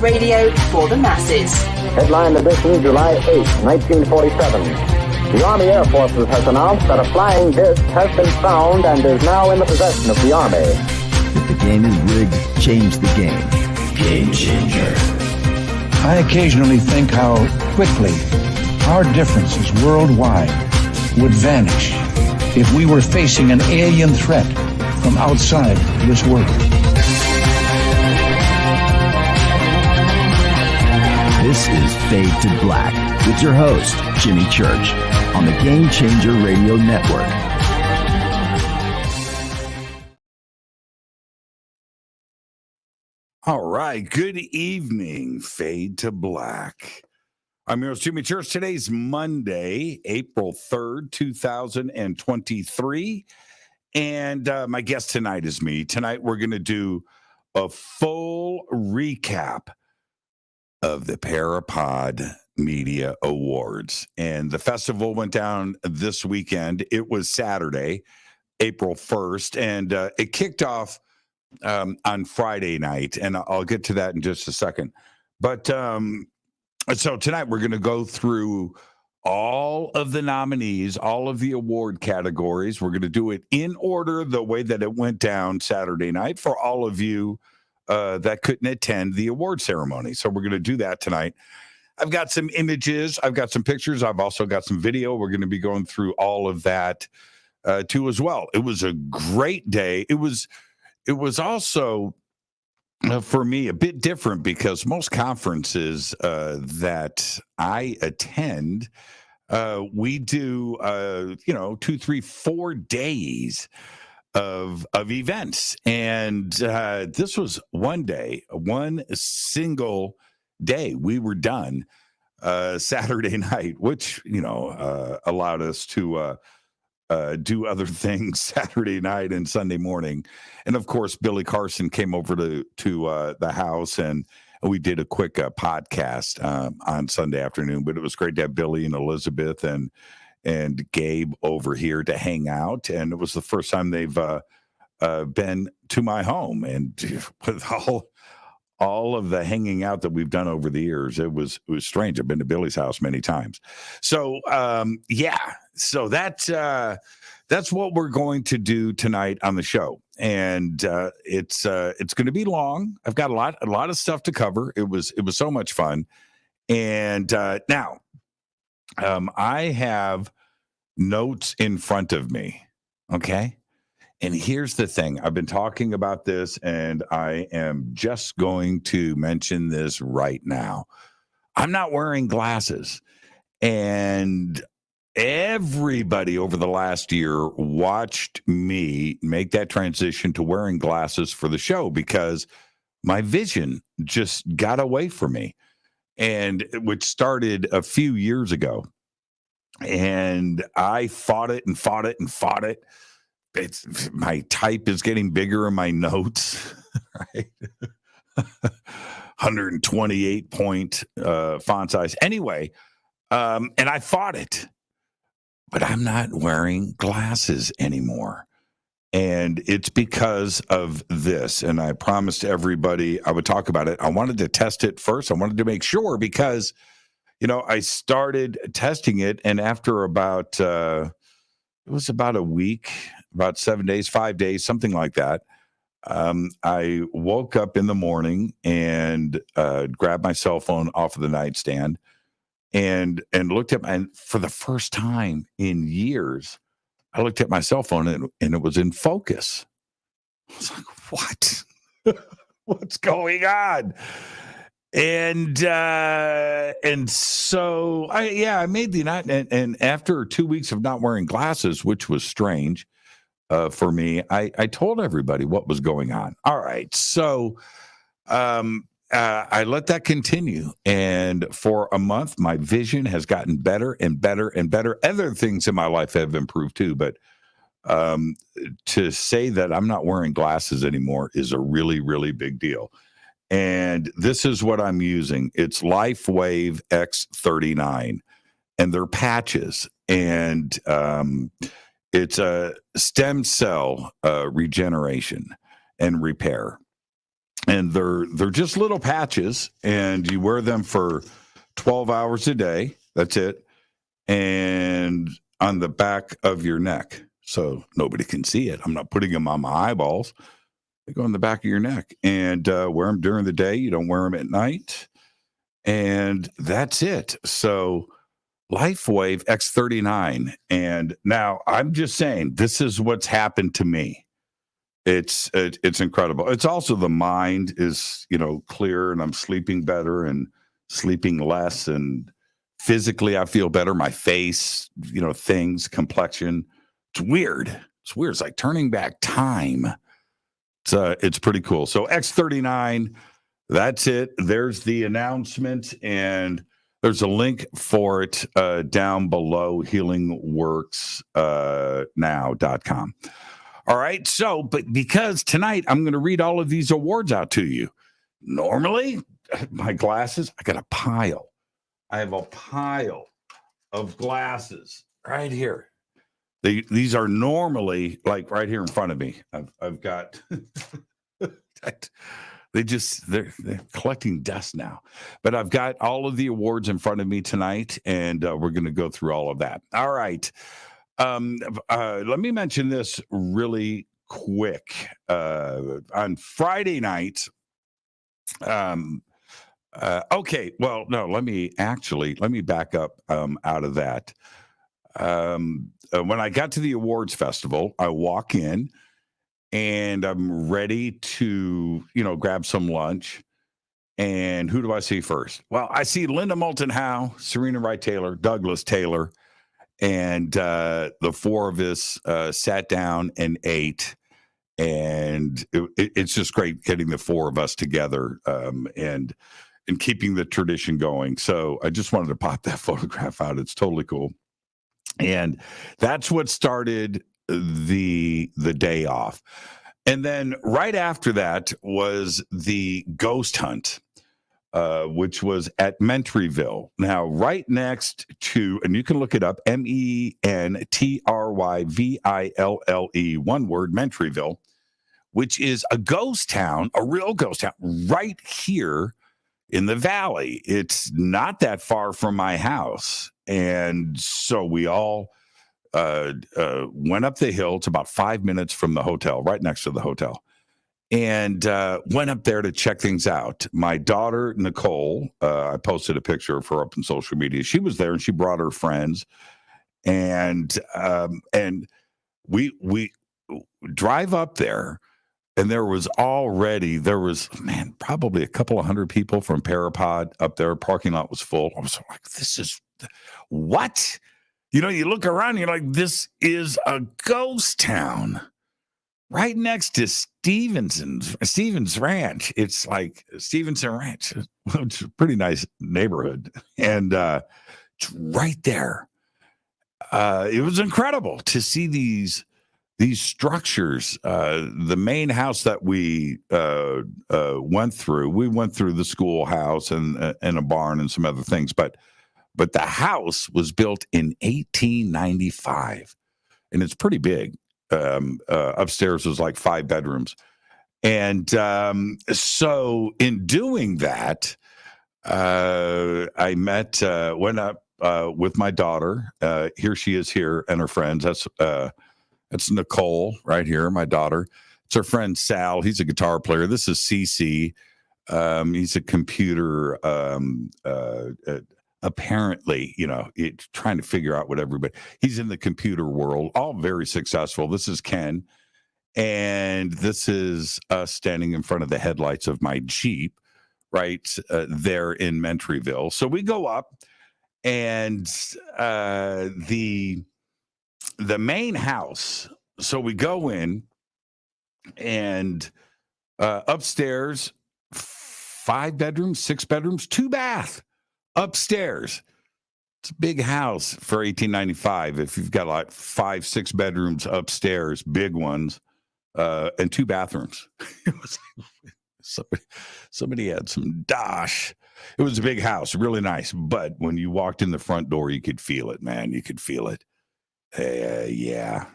Radio for the masses. Headline edition, July 8, 1947. The Army Air Forces has announced that a flying disc has been found and is now in the possession of the Army. If the game is rigged, change the game. Game changer. I occasionally think how quickly our differences worldwide would vanish if we were facing an alien threat from outside this world. This is Fade to Black with your host, Jimmy Church, on the Game Changer Radio Network. All right, good evening, Fade to Black. I'm your host, Jimmy Church. Today's Monday, April 3rd, 2023. And my guest tonight is me. Tonight, we're going to do a full recap of the Parapod Media Awards. And the festival went down this weekend. It was Saturday, April 1st, and it kicked off on Friday night. And I'll get to that in just a second. But so tonight we're going to go through all of the nominees, all of the award categories. We're going to do it in order, the way that it went down Saturday night for all of you that couldn't attend the award ceremony. So we're going to do that tonight. I've got some images. I've got some pictures. I've also got some video. We're going to be going through all of that too as well. It was a great day. It was also for me a bit different because most conferences that I attend, we do 2, 3, 4 days of events, and this was one day, one single day. We were done Saturday night, which allowed us to do other things Saturday night and Sunday morning. And of course, Billy Carson came over to the house, and we did a quick podcast on Sunday afternoon. But it was great to have Billy and Elizabeth and Gabe over here to hang out. And it was the first time they've been to my home. And with all of the hanging out that we've done over the years, it was strange. I've been to Billy's house many times. So so that's what we're going to do tonight on the show. And it's going to be long. I've got a lot of stuff to cover. It was so much fun. And now I have notes in front of me. Okay. And here's the thing. I've been talking about this, and I am just going to mention this right now. I'm not wearing glasses. And everybody over the last year watched me make that transition to wearing glasses for the show because my vision just got away from me, and which started a few years ago. And I fought it and fought it and fought it. My type is getting bigger in my notes, right? 128 point font size. Anyway, and I fought it, but I'm not wearing glasses anymore. And it's because of this. And I promised everybody I would talk about it. I wanted to test it first. I wanted to make sure because, I started testing it. And after about, it was about a week, about 7 days, 5 days, something like that. I woke up in the morning and grabbed my cell phone off of the nightstand and looked at and for the first time in years, I looked at my cell phone and it was in focus. I was like, what? What's going on? And so I made the night. And after 2 weeks of not wearing glasses, which was strange for me, I told everybody what was going on. All right. So I let that continue. And for a month, my vision has gotten better and better and better. Other things in my life have improved too. But to say that I'm not wearing glasses anymore is a really, really big deal. And this is what I'm using. It's Wave X39, and they're patches. And it's a stem cell regeneration and repair. and they're just little patches, and you wear them for 12 hours a day. That's it. And on the back of your neck, so nobody can see it. I'm not putting them on my eyeballs. They go on the back of your neck, and wear them during the day. You don't wear them at night, and that's it. So Wave X39. And now I'm just saying, this is what's happened to me. It's incredible. It's also the mind is, clear, and I'm sleeping better and sleeping less, and physically I feel better. My face, things, complexion. It's weird. It's like turning back time. It's pretty cool. So X39, that's it. There's the announcement, and there's a link for it down below, healingworksnow.com. All right. So, but because tonight I'm going to read all of these awards out to you. Normally, my glasses, I got a pile. I have a pile of glasses right here. These are normally like right here in front of me. I've got they're collecting dust now, but I've got all of the awards in front of me tonight, and we're going to go through all of that. All right. Let me mention this really quick. On Friday night, okay, well, no, let me back up out of that. When I got to the awards festival, I walk in and I'm ready to, grab some lunch. And who do I see first? Well, I see Linda Moulton Howe, Serena Wright Taylor, Douglas Taylor, and the four of us sat down and ate. And it's just great getting the four of us together and keeping the tradition going. So I just wanted to pop that photograph out. It's totally cool. And that's what started the day off. And then right after that was the ghost hunt, which was at Mentryville. Now, right next to, and you can look it up, Mentryville, one word, Mentryville, which is a ghost town, a real ghost town, right here in the valley. It's not that far from my house. And so we all went up the hill. It's about 5 minutes from the hotel, right next to the hotel, and went up there to check things out. My daughter, Nicole, I posted a picture of her up on social media. She was there, and she brought her friends. And we drive up there, and there was probably a couple of hundred people from Parapod up there. Parking lot was full. I was like, this is what? You look around, you're like, this is a ghost town right next to Stevens Ranch. It's like Stevenson Ranch, which is a pretty nice neighborhood. And it's right there. It was incredible to see these structures. The main house that we went through the schoolhouse and a barn and some other things, but the house was built in 1895, and it's pretty big. Upstairs was like 5 bedrooms. And so in doing that, I went up with my daughter. Here she is here, and her friends. That's Nicole right here, my daughter. It's her friend Sal. He's a guitar player. This is CC. He's a computer apparently, trying to figure out what everybody, he's in the computer world, all very successful. This is Ken. And this is us standing in front of the headlights of my Jeep right there in Mentryville. So we go up, and the main house. So we go in, and upstairs, 5 bedrooms, 6 bedrooms, 2 bath. Upstairs, it's a big house for 1895. If you've got like 5, 6 bedrooms upstairs, big ones, and 2 bathrooms. It was somebody had some dosh. It was a big house, really nice. But when you walked in the front door, you could feel it, man. You could feel it. Yeah.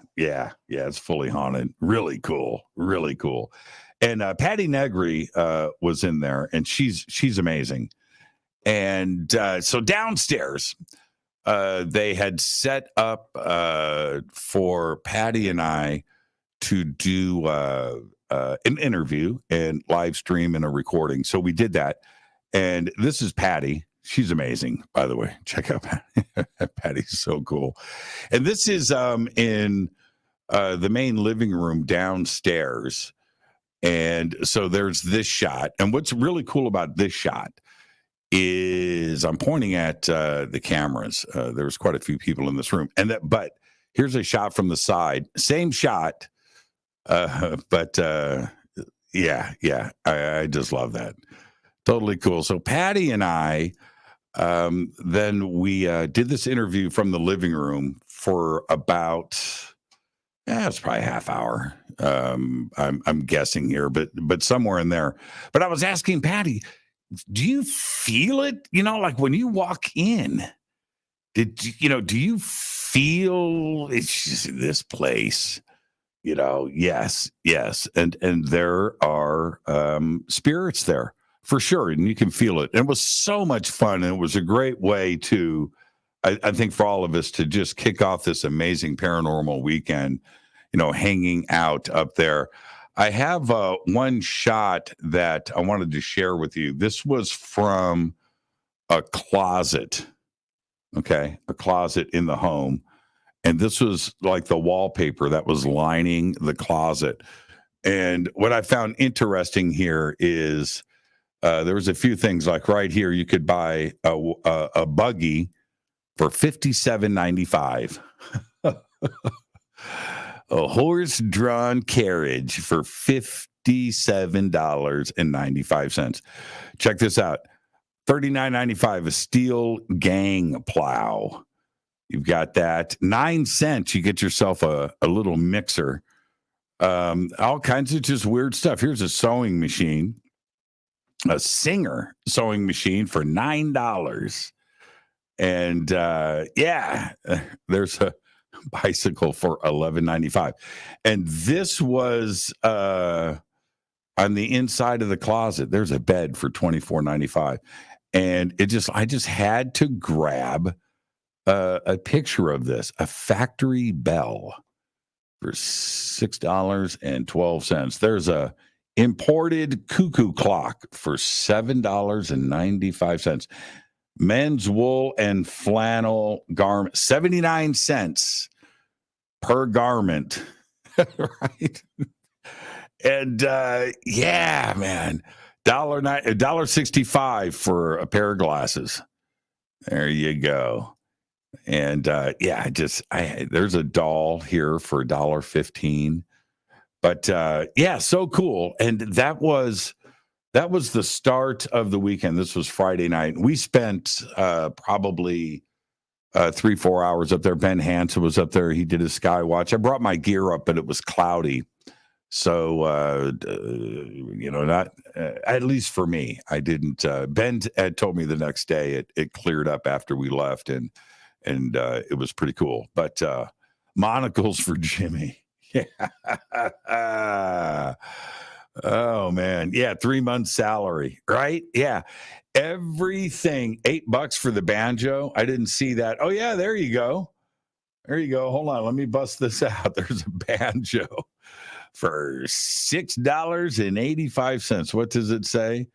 It's fully haunted. Really cool. And Patty Negri was in there, and she's amazing. And so downstairs, they had set up for Patty and I to do an interview and live stream and a recording. So we did that. And this is Patty. She's amazing, by the way. Check out Patty. Patty's so cool. And this is in the main living room downstairs. And so there's this shot. And what's really cool about this shot is I'm pointing at the cameras. There's quite a few people in this room. But here's a shot from the side. Same shot. But I just love that. Totally cool. So Patty and I, then we did this interview from the living room for about, it's probably a half hour. I'm guessing here, but somewhere in there. But I was asking Patty, do you feel it? Like when you walk in, do you feel it's just this place? Yes. And there are spirits there for sure. And you can feel it. And it was so much fun. And it was a great way to, I think, for all of us to just kick off this amazing paranormal weekend, hanging out up there. I have one shot that I wanted to share with you. This was from a closet. Okay. A closet in the home. And this was like the wallpaper that was lining the closet. And what I found interesting here is there was a few things like right here. You could buy a buggy for $57.95. A horse-drawn carriage for $57.95. Check this out. $39.95, a steel gang plow. You've got that. 9 cents, you get yourself a little mixer. All kinds of just weird stuff. Here's a sewing machine, a Singer sewing machine for $9. And there's a bicycle for $11.95. And this was on the inside of the closet. There's a bed for $24.95. And I just had to grab a picture of this, a factory bell for $6.12. There's a imported cuckoo clock for $7.95. Men's wool and flannel garment, 79 cents per garment. Right. And man, $1.65 for a pair of glasses. There you go. And there's a doll here for $1.15. But so cool. And that was the start of the weekend. This was Friday night. We spent probably 3-4 hours up there. Ben Hansen was up there. He did a sky watch. I brought my gear up, but it was cloudy. So, not at least for me, I didn't. Ben had told me the next day it cleared up after we left, and it was pretty cool. But monocles for Jimmy. Yeah. Oh man. Yeah. 3 months salary, right? Yeah. Everything. $8 for the banjo. I didn't see that. Oh yeah. There you go. Hold on. Let me bust this out. There's a banjo for $6.85. What does it say?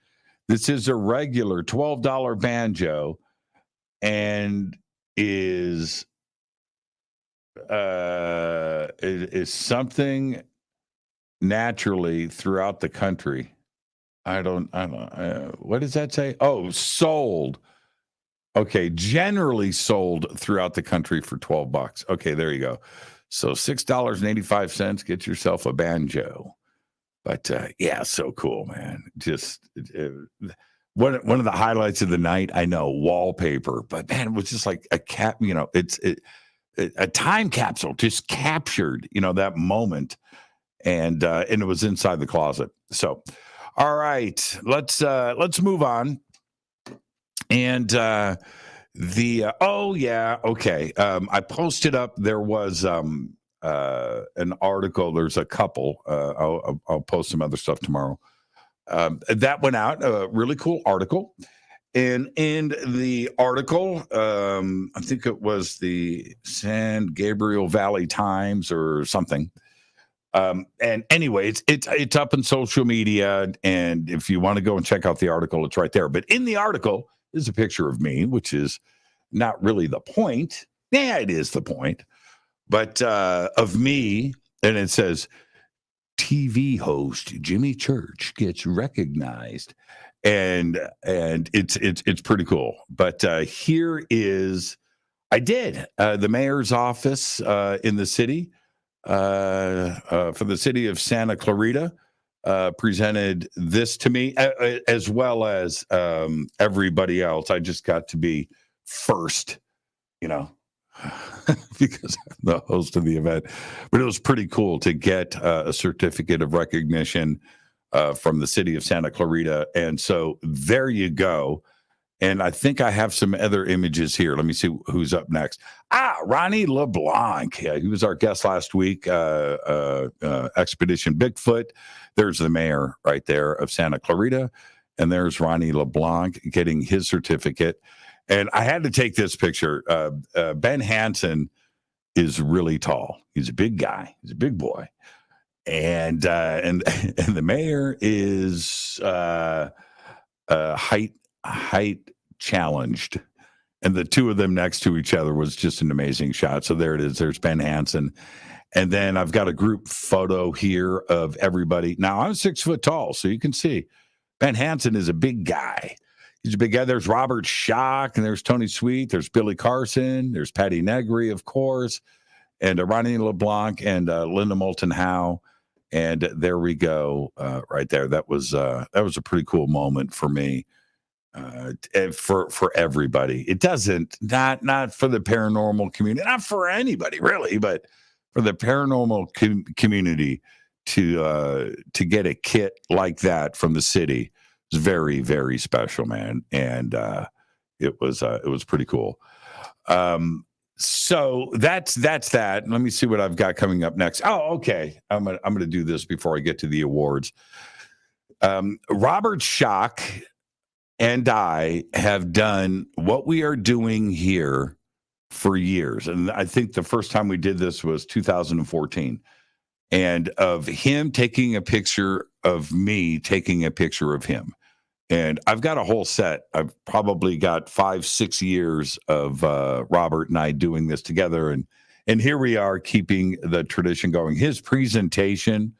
This is a regular $12 banjo and is something naturally throughout the country. I don't what does that say? Oh, sold. Okay, generally sold throughout the country for $12. Okay, there you go. So $6.85, get yourself a banjo. But so cool, man. Just one of the highlights of the night, I know, wallpaper, but man, it was just like a a time capsule, just captured, that moment. And it was inside the closet. So, all right, let's move on. And I posted up. There was an article. There's a couple. I'll post some other stuff tomorrow. That went out, a really cool article. And in the article, I think it was the San Gabriel Valley Times or something. And anyway, it's up in social media. And if you want to go and check out the article, it's right there. But in the article is a picture of me, which is not really the point. Yeah, it is the point. But of me, and it says, TV host Jimmy Church gets recognized. And it's pretty cool. But here is, I did the mayor's office in the city for the city of Santa Clarita presented this to me, as well as everybody else. I just got to be first, because I'm the host of the event. But it was pretty cool to get a certificate of recognition from the city of Santa Clarita. And so there you go. And I think I have some other images here. Let me see who's up next. Ronnie LeBlanc. He was our guest last week, Expedition Bigfoot. There's the mayor right there of Santa Clarita. And there's Ronnie LeBlanc getting his certificate. And I had to take this picture. Ben Hansen is really tall. He's a big guy. He's a big boy. And the mayor is height challenged, and the two of them next to each other was just an amazing shot. So there it is. There's Ben Hansen, and then I've got a group photo here of everybody. Now I'm 6 foot tall, so you can see Ben Hansen is a big guy. He's a big guy. There's Robert Schoch, and there's Tony Sweet. There's Billy Carson. There's Patty Negri, of course, and Ronnie LeBlanc and Linda Moulton Howe. And there we go, right there. That was a pretty cool moment for me, for everybody. It doesn't not for the paranormal community, not for anybody really, but for the paranormal community to get a kit like that from the city is very, very special, man. And it was pretty cool. So that's that. Let me see what I've got coming up next. Oh, okay. I'm gonna do this before I get to the awards. Robert Schoch and I have done what we are doing here for years, and I think the first time we did this was 2014, and of him taking a picture of me taking a picture of him. And I've got a whole set. I've probably got 5-6 years of Robert and I doing this together. And here we are keeping the tradition going. His presentation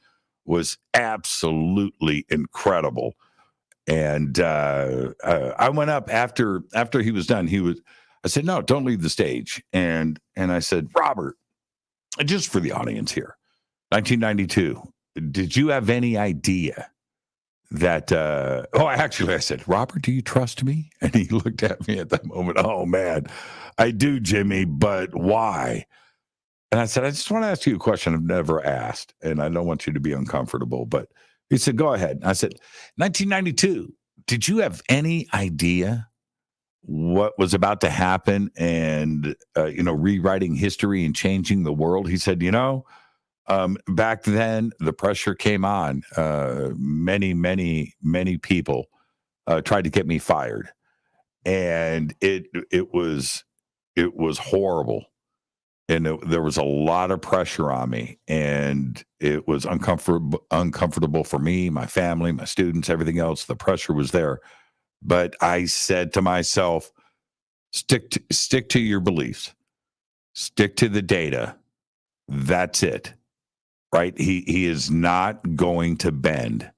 was absolutely incredible. And I went up after he was done. I said, no, don't leave the stage. And I said, Robert, just for the audience here, 1992, did you have any idea that I said, Robert, do you trust me? And he looked at me at that moment. Oh man, I do, Jimmy, but why? And I said, I just want to ask you a question I've never asked, and I don't want you to be uncomfortable. But he said, go ahead. And I said, 1992, did you have any idea what was about to happen and rewriting history and changing the world? He said, back then, the pressure came on. Many people tried to get me fired, and it was horrible, and there was a lot of pressure on me, and it was uncomfortable for me, my family, my students, everything else. The pressure was there, but I said to myself, stick to your beliefs, stick to the data. That's it. Right? He is not going to bend.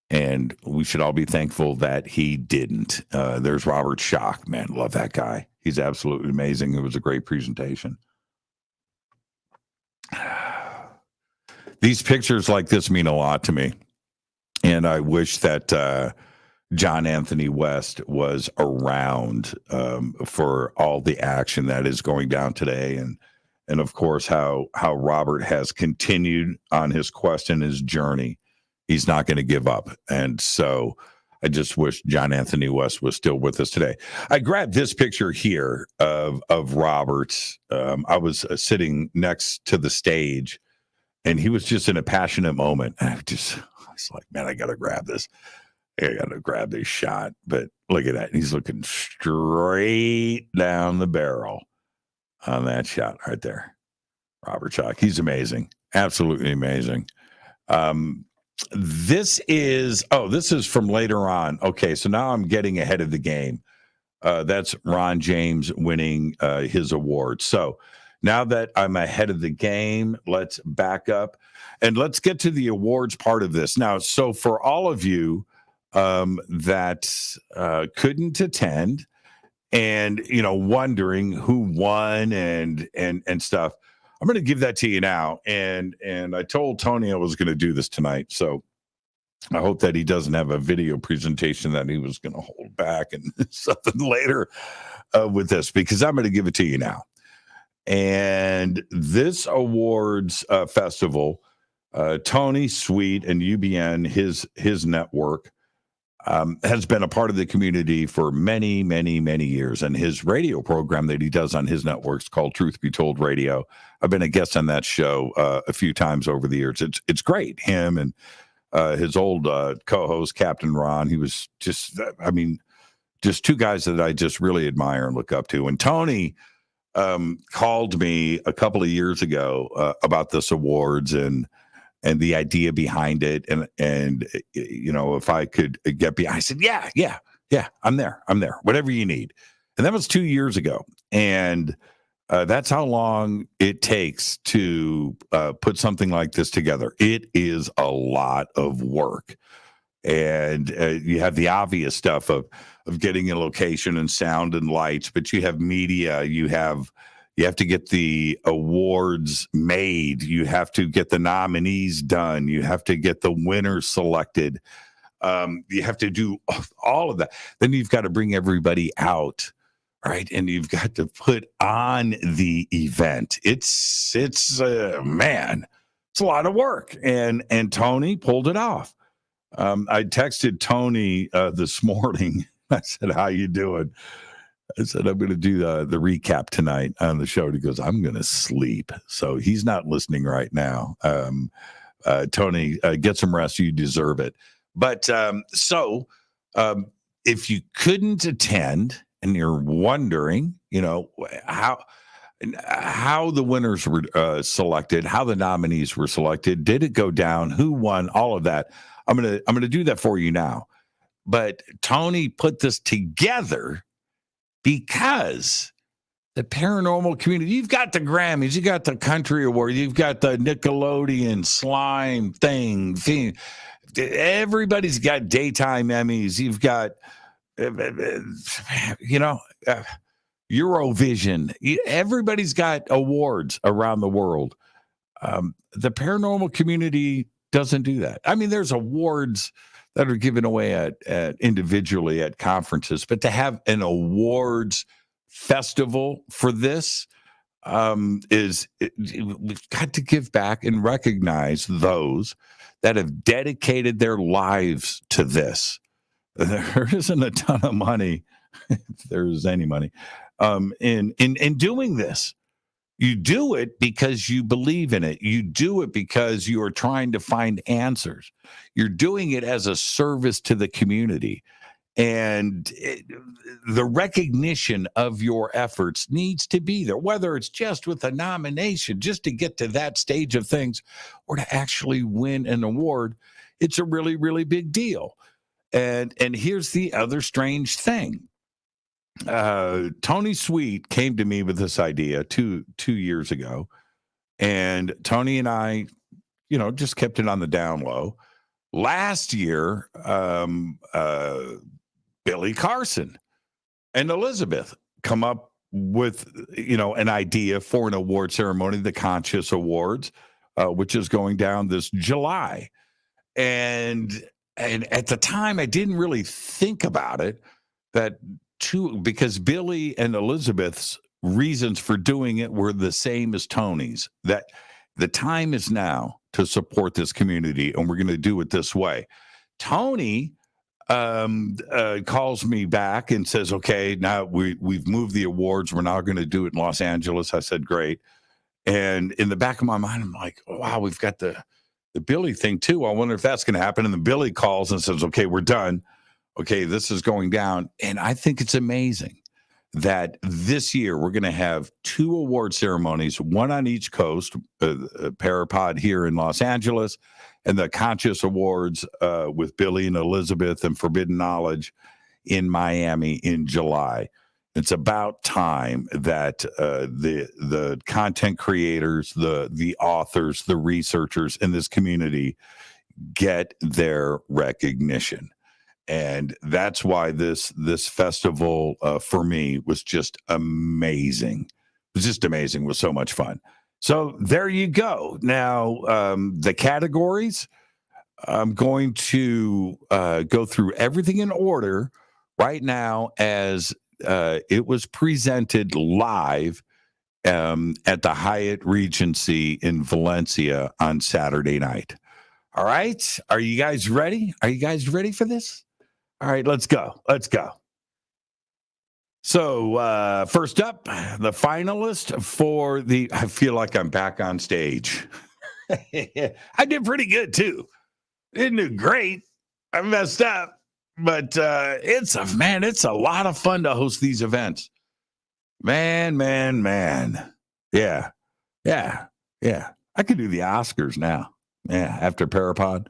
And we should all be thankful that he didn't. There's Robert Schoch. Man, love that guy. He's absolutely amazing. It was a great presentation. These pictures like this mean a lot to me. And I wish that John Anthony West was around for all the action that is going down today. And of course, how Robert has continued on his quest and his journey. He's not going to give up. And so I just wish John Anthony West was still with us today. I grabbed this picture here of Robert. I was sitting next to the stage, and he was just in a passionate moment. I was like, man, I got to grab this. I got to grab this shot. But look at that. He's looking straight down the barrel on that shot right there. Robert Schoch. He's amazing. Absolutely amazing. This is from later on. Okay, so now I'm getting ahead of the game. That's Ron James winning his award. So now that I'm ahead of the game, let's back up and let's get to the awards part of this. Now, so for all of you that couldn't attend and, wondering who won and stuff, I'm going to give that to you now. And I told Tony I was going to do this tonight. So I hope that he doesn't have a video presentation that he was going to hold back and something later with this, because I'm going to give it to you now. And this awards festival, Tony Sweet and UBN, his network, has been a part of the community for many, many, many years. And his radio program that he does on his network is called Truth Be Told Radio. I've been a guest on that show a few times over the years. It's great. Him and his old co-host, Captain Ron, he was just two guys that I just really admire and look up to. And Tony called me a couple of years ago about this awards and the idea behind it. And if I could get behind, I said, yeah, I'm there. Whatever you need. And that was 2 years ago. And that's how long it takes to put something like this together. It is a lot of work. And you have the obvious stuff of getting a location and sound and lights, but you have media, you have to get the awards made. You have to get the nominees done. You have to get the winners selected. You have to do all of that. Then you've got to bring everybody out, right? And you've got to put on the event. It's man, it's a lot of work. And Tony pulled it off. I texted Tony this morning. I said, "How you doing?" I said, "I'm going to do the recap tonight on the show." He goes, "I'm going to sleep." So he's not listening right now. Tony, get some rest. You deserve it. But if you couldn't attend and you're wondering, how the winners were selected, how the nominees were selected, did it go down, who won, all of that, I'm gonna do that for you now. But Tony put this together because the paranormal community, you've got the Grammys, you got the Country Award, you've got the Nickelodeon slime thing. Everybody's got daytime Emmys. You've got, Eurovision. Everybody's got awards around the world. The paranormal community doesn't do that. I mean, there's awards that are given away at individually at conferences, but to have an awards festival for this we've got to give back and recognize those that have dedicated their lives to this. There isn't a ton of money, if there's any money, in doing this. You do it because you believe in it. You do it because you are trying to find answers. You're doing it as a service to the community. And the recognition of your efforts needs to be there, whether it's just with a nomination, just to get to that stage of things, or to actually win an award. It's a really, really big deal. And here's the other strange thing. Tony Sweet came to me with this idea two years ago, and Tony and I, just kept it on the down low. Last year, Billy Carson and Elizabeth come up with, an idea for an award ceremony, the Conscious Awards, which is going down this July. And at the time, I didn't really think about it, because Billy and Elizabeth's reasons for doing it were the same as Tony's, that the time is now to support this community, and we're going to do it this way. Tony calls me back and says, okay, now we've moved the awards. We're now going to do it in Los Angeles. I said, great. And in the back of my mind, I'm like, oh, wow, we've got the Billy thing too. I wonder if that's going to happen. And the Billy calls and says, okay, we're done. Okay, this is going down. And I think it's amazing that this year we're going to have 2 award ceremonies, one on each coast, Parapod here in Los Angeles, and the Conscious Awards with Billy and Elizabeth and Forbidden Knowledge in Miami in July. It's about time that the content creators, the authors, the researchers in this community get their recognition. And that's why this festival for me was just amazing. It was just amazing. It was so much fun. So there you go. Now, the categories, I'm going to go through everything in order right now as it was presented live at the Hyatt Regency in Valencia on Saturday night. All right. Are you guys ready? Are you guys ready for this? All right, let's go. Let's go. So first up, the finalist for I feel like I'm back on stage. I did pretty good too. Didn't do great. I messed up, but it's a lot of fun to host these events. Man. Yeah. I could do the Oscars now. Yeah, after Parapod.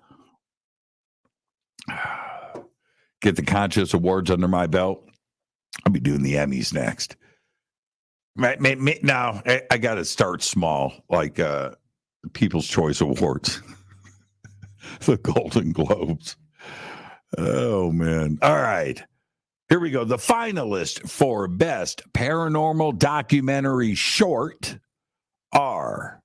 Get the Conscious Awards under my belt. I'll be doing the Emmys next. Now, I got to start small, like People's Choice Awards, the Golden Globes. Oh, man. All right. Here we go. The finalists for Best Paranormal Documentary Short are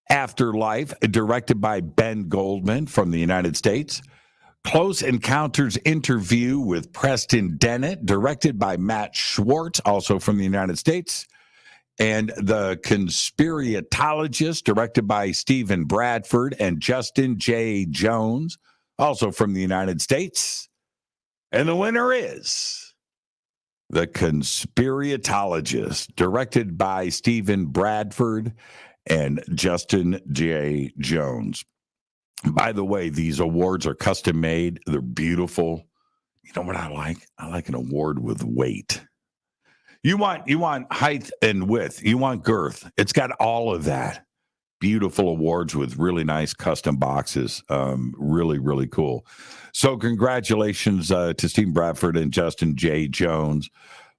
Afterlife, directed by Ben Goldman from the United States. Close Encounters Interview with Preston Dennett, directed by Matt Schwartz, also from the United States. And The Conspiratologist, directed by Stephen Bradford and Justin J. Jones, also from the United States. And the winner is The Conspiratologist, directed by Stephen Bradford and Justin J. Jones. By the way, these awards are custom made. They're beautiful. You know what I like? I like an award with weight. You want height and width. You want girth. It's got all of that. Beautiful awards with really nice custom boxes. Really, really cool. So congratulations to Steve Bradford and Justin J. Jones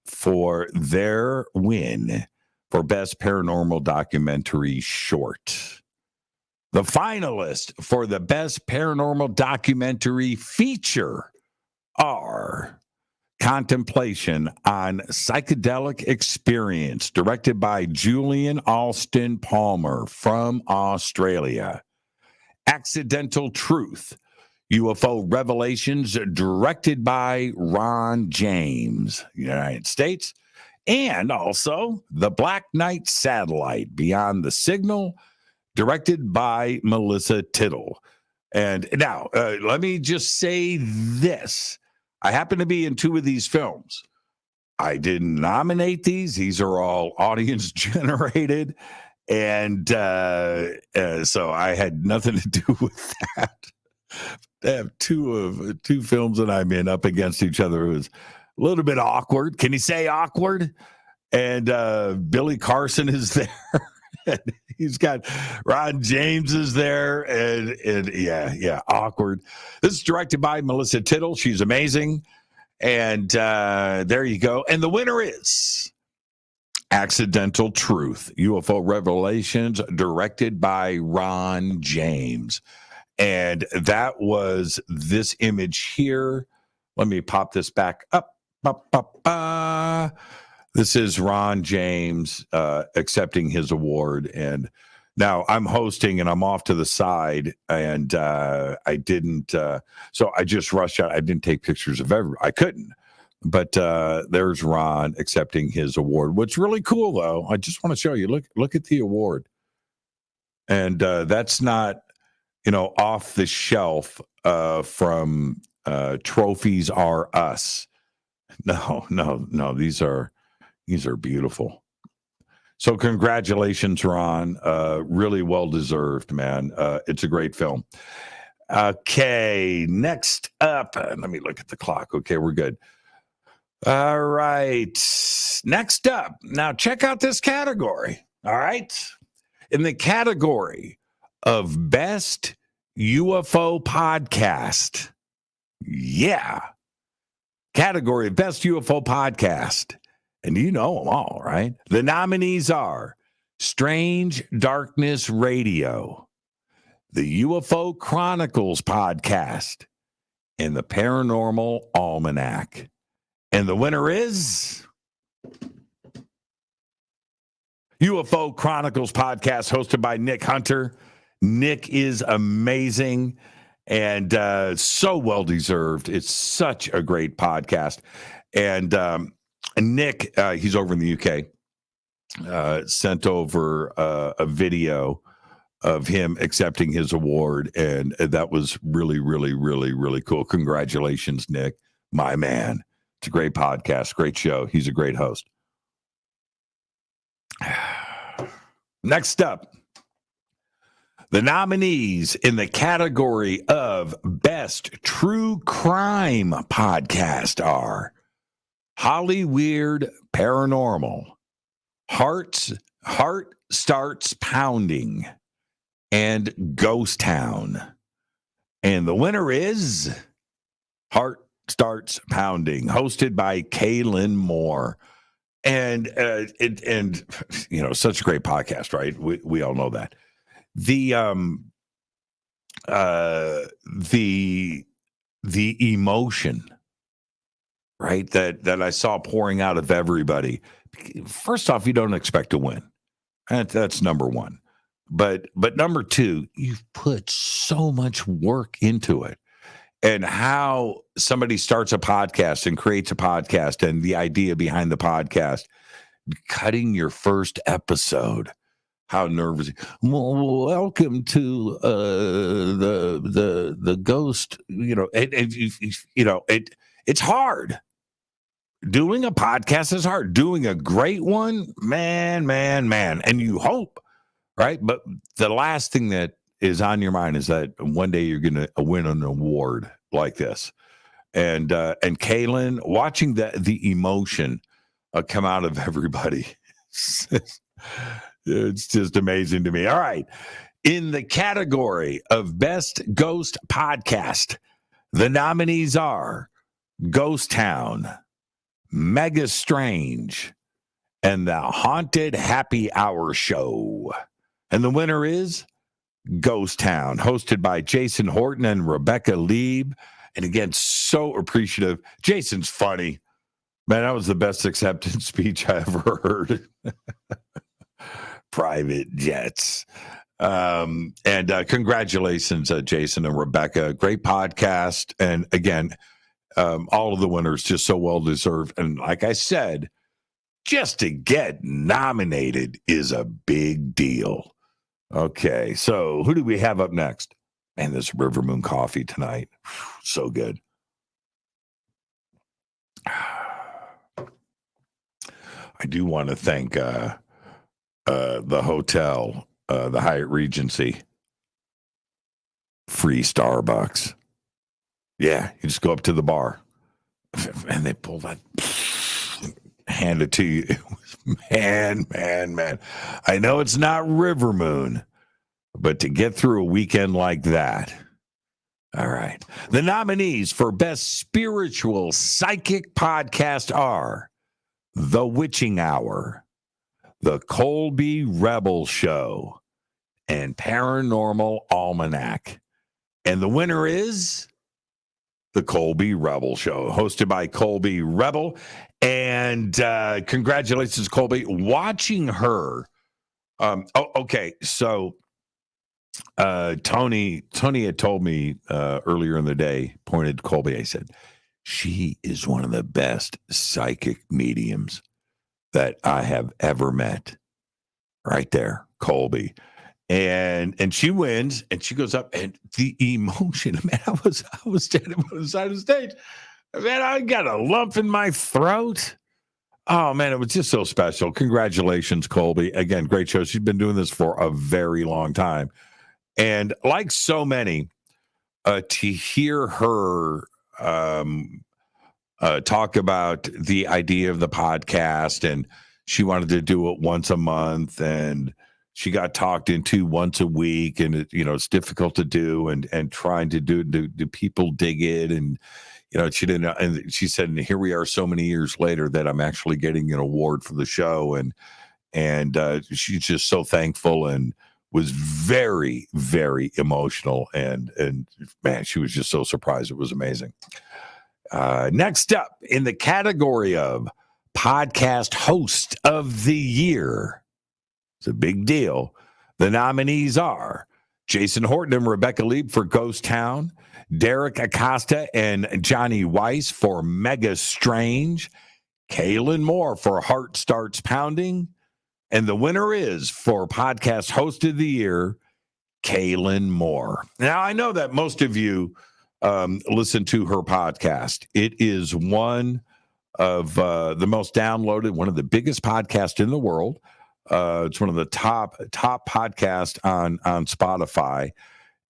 for their win for Best Paranormal Documentary Short. The finalists for the Best Paranormal Documentary Feature are Contemplation on Psychedelic Experience, directed by Julian Alston Palmer from Australia. Accidental Truth, UFO Revelations, directed by Ron James, United States. And also The Black Knight Satellite, Beyond the Signal, directed by Melissa Tittle. And now, let me just say this. I happen to be in 2 of these films. I didn't nominate these. These are all audience generated. And so I had nothing to do with that. I have two films that I'm in up against each other. It was a little bit awkward. Can you say awkward? And Billy Carson is there. He's got Ron James is there, and yeah, awkward. This is directed by Melissa Tittle. She's amazing, and there you go. And the winner is Accidental Truth, UFO Revelations, directed by Ron James, and that was this image here. Let me pop this back up. This is Ron James accepting his award. And now I'm hosting and I'm off to the side. And I didn't, so I just rushed out. I didn't take pictures of I couldn't. But there's Ron accepting his award. What's really cool, though, I just want to show you. Look at the award. And that's not, off the shelf from Trophies are us. No. These are beautiful. So congratulations, Ron. Really well deserved, man. It's a great film. Okay, next up. Let me look at the clock. Okay, we're good. All right. Next up. Now check out this category. All right. In the category of Best UFO Podcast. Yeah. Category of Best UFO Podcast. And you know them all, right? The nominees are Strange Darkness Radio, the UFO Chronicles Podcast, and the Paranormal Almanac. And the winner is UFO Chronicles Podcast, hosted by Nick Hunter. Nick is amazing and so well deserved. It's such a great podcast. And Nick, he's over in the UK, sent over a video of him accepting his award. And that was really, really, really, really cool. Congratulations, Nick, my man. It's a great podcast, great show. He's a great host. Next up, the nominees in the category of Best True Crime Podcast are Hollyweird Paranormal, Heart Starts Pounding, and Ghost Town. And the winner is Heart Starts Pounding, hosted by Kaylin Moore. And such a great podcast, right? We all know that. The emotion, right, that I saw pouring out of everybody. First off, you don't expect to win. That's number one. But number two, you've put so much work into it. And how somebody starts a podcast and creates a podcast and the idea behind the podcast, cutting your first episode, how nervous. Well, welcome to the ghost. It's hard. Doing a podcast is hard. Doing a great one, man. And you hope, right? But the last thing that is on your mind is that one day you're going to win an award like this. And Kaylin, watching the emotion come out of everybody, it's just amazing to me. All right. In the category of Best Ghost Podcast, the nominees are Ghost Town, Mega Strange, and the Haunted Happy Hour Show. And the winner is Ghost Town, hosted by Jason Horton and Rebecca Lieb. And again, so appreciative. Jason's funny. Man, that was the best acceptance speech I ever heard. Private jets. And congratulations, Jason and Rebecca. Great podcast. And again, all of the winners just so well deserved. And like I said, just to get nominated is a big deal. Okay, so who do we have up next? Man, this River Moon coffee tonight. So good. I do want to thank the hotel, the Hyatt Regency. Free Starbucks. Yeah, you just go up to the bar. And they pull that, hand it to you. Man. I know it's not River Moon, but to get through a weekend like that. All right. The nominees for Best Spiritual Psychic Podcast are The Witching Hour, The Colby Rebel Show, and Paranormal Almanac. And the winner is The Colby Rebel Show, hosted by Colby Rebel. And congratulations, Colby. Watching her. Okay. So Tony had told me earlier in the day, pointed to Colby. I said, she is one of the best psychic mediums that I have ever met. Right there, Colby. And she wins, and she goes up, and the emotion, man, I was standing on the side of the stage. Man, I got a lump in my throat. Oh, man, it was just so special. Congratulations, Colby. Again, great show. She's been doing this for a very long time. And like so many, to hear her talk about the idea of the podcast, and she wanted to do it once a month, and she got talked into once a week, and it's difficult to do, and trying to do people dig it, and she didn't know, and she said, and here we are so many years later that I'm actually getting an award for the show, and she's just so thankful and was very, very emotional, and man, she was just so surprised. It was amazing. Next up in the category of podcast host of the year. It's a big deal. The nominees are Jason Horton and Rebecca Lieb for Ghost Town, Derek Acosta and Johnny Weiss for Mega Strange, Kaylin Moore for Heart Starts Pounding, and the winner is for Podcast Host of the Year, Kaylin Moore. Now, I know that most of you listen to her podcast. It is one of the most downloaded, one of the biggest podcasts in the world. It's one of the top podcasts on Spotify,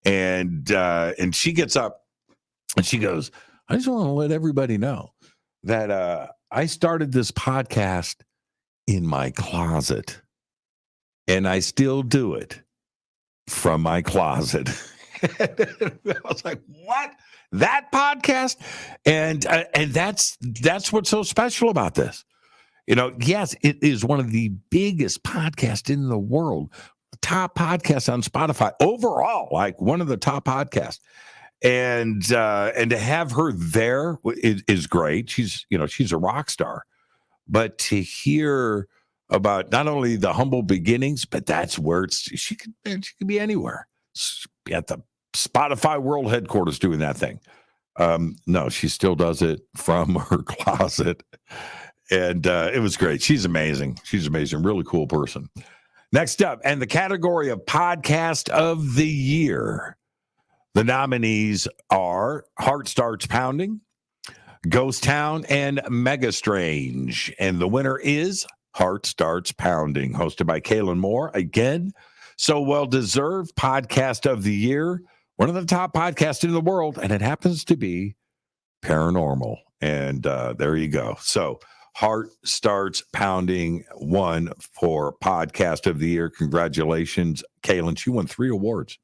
and she gets up and she goes, I just want to let everybody know that I started this podcast in my closet, and I still do it from my closet. I was like, what? That podcast? And that's what's so special about this. Yes, it is one of the biggest podcasts in the world, top podcast on Spotify overall, like one of the top podcasts. And to have her there is great. She's a rock star, but to hear about not only the humble beginnings, but that's where she could be anywhere. Be at the Spotify World Headquarters doing that thing. No, she still does it from her closet. And it was great. She's amazing. She's amazing. Really cool person. Next up, and the category of Podcast of the Year, the nominees are Heart Starts Pounding, Ghost Town, and Mega Strange. And the winner is Heart Starts Pounding, hosted by Kaylin Moore. Again, so well-deserved Podcast of the Year, one of the top podcasts in the world, and it happens to be paranormal. And there you go. So Heart Starts Pounding won for Podcast of the Year. Congratulations, Kaylin. She won 3 awards.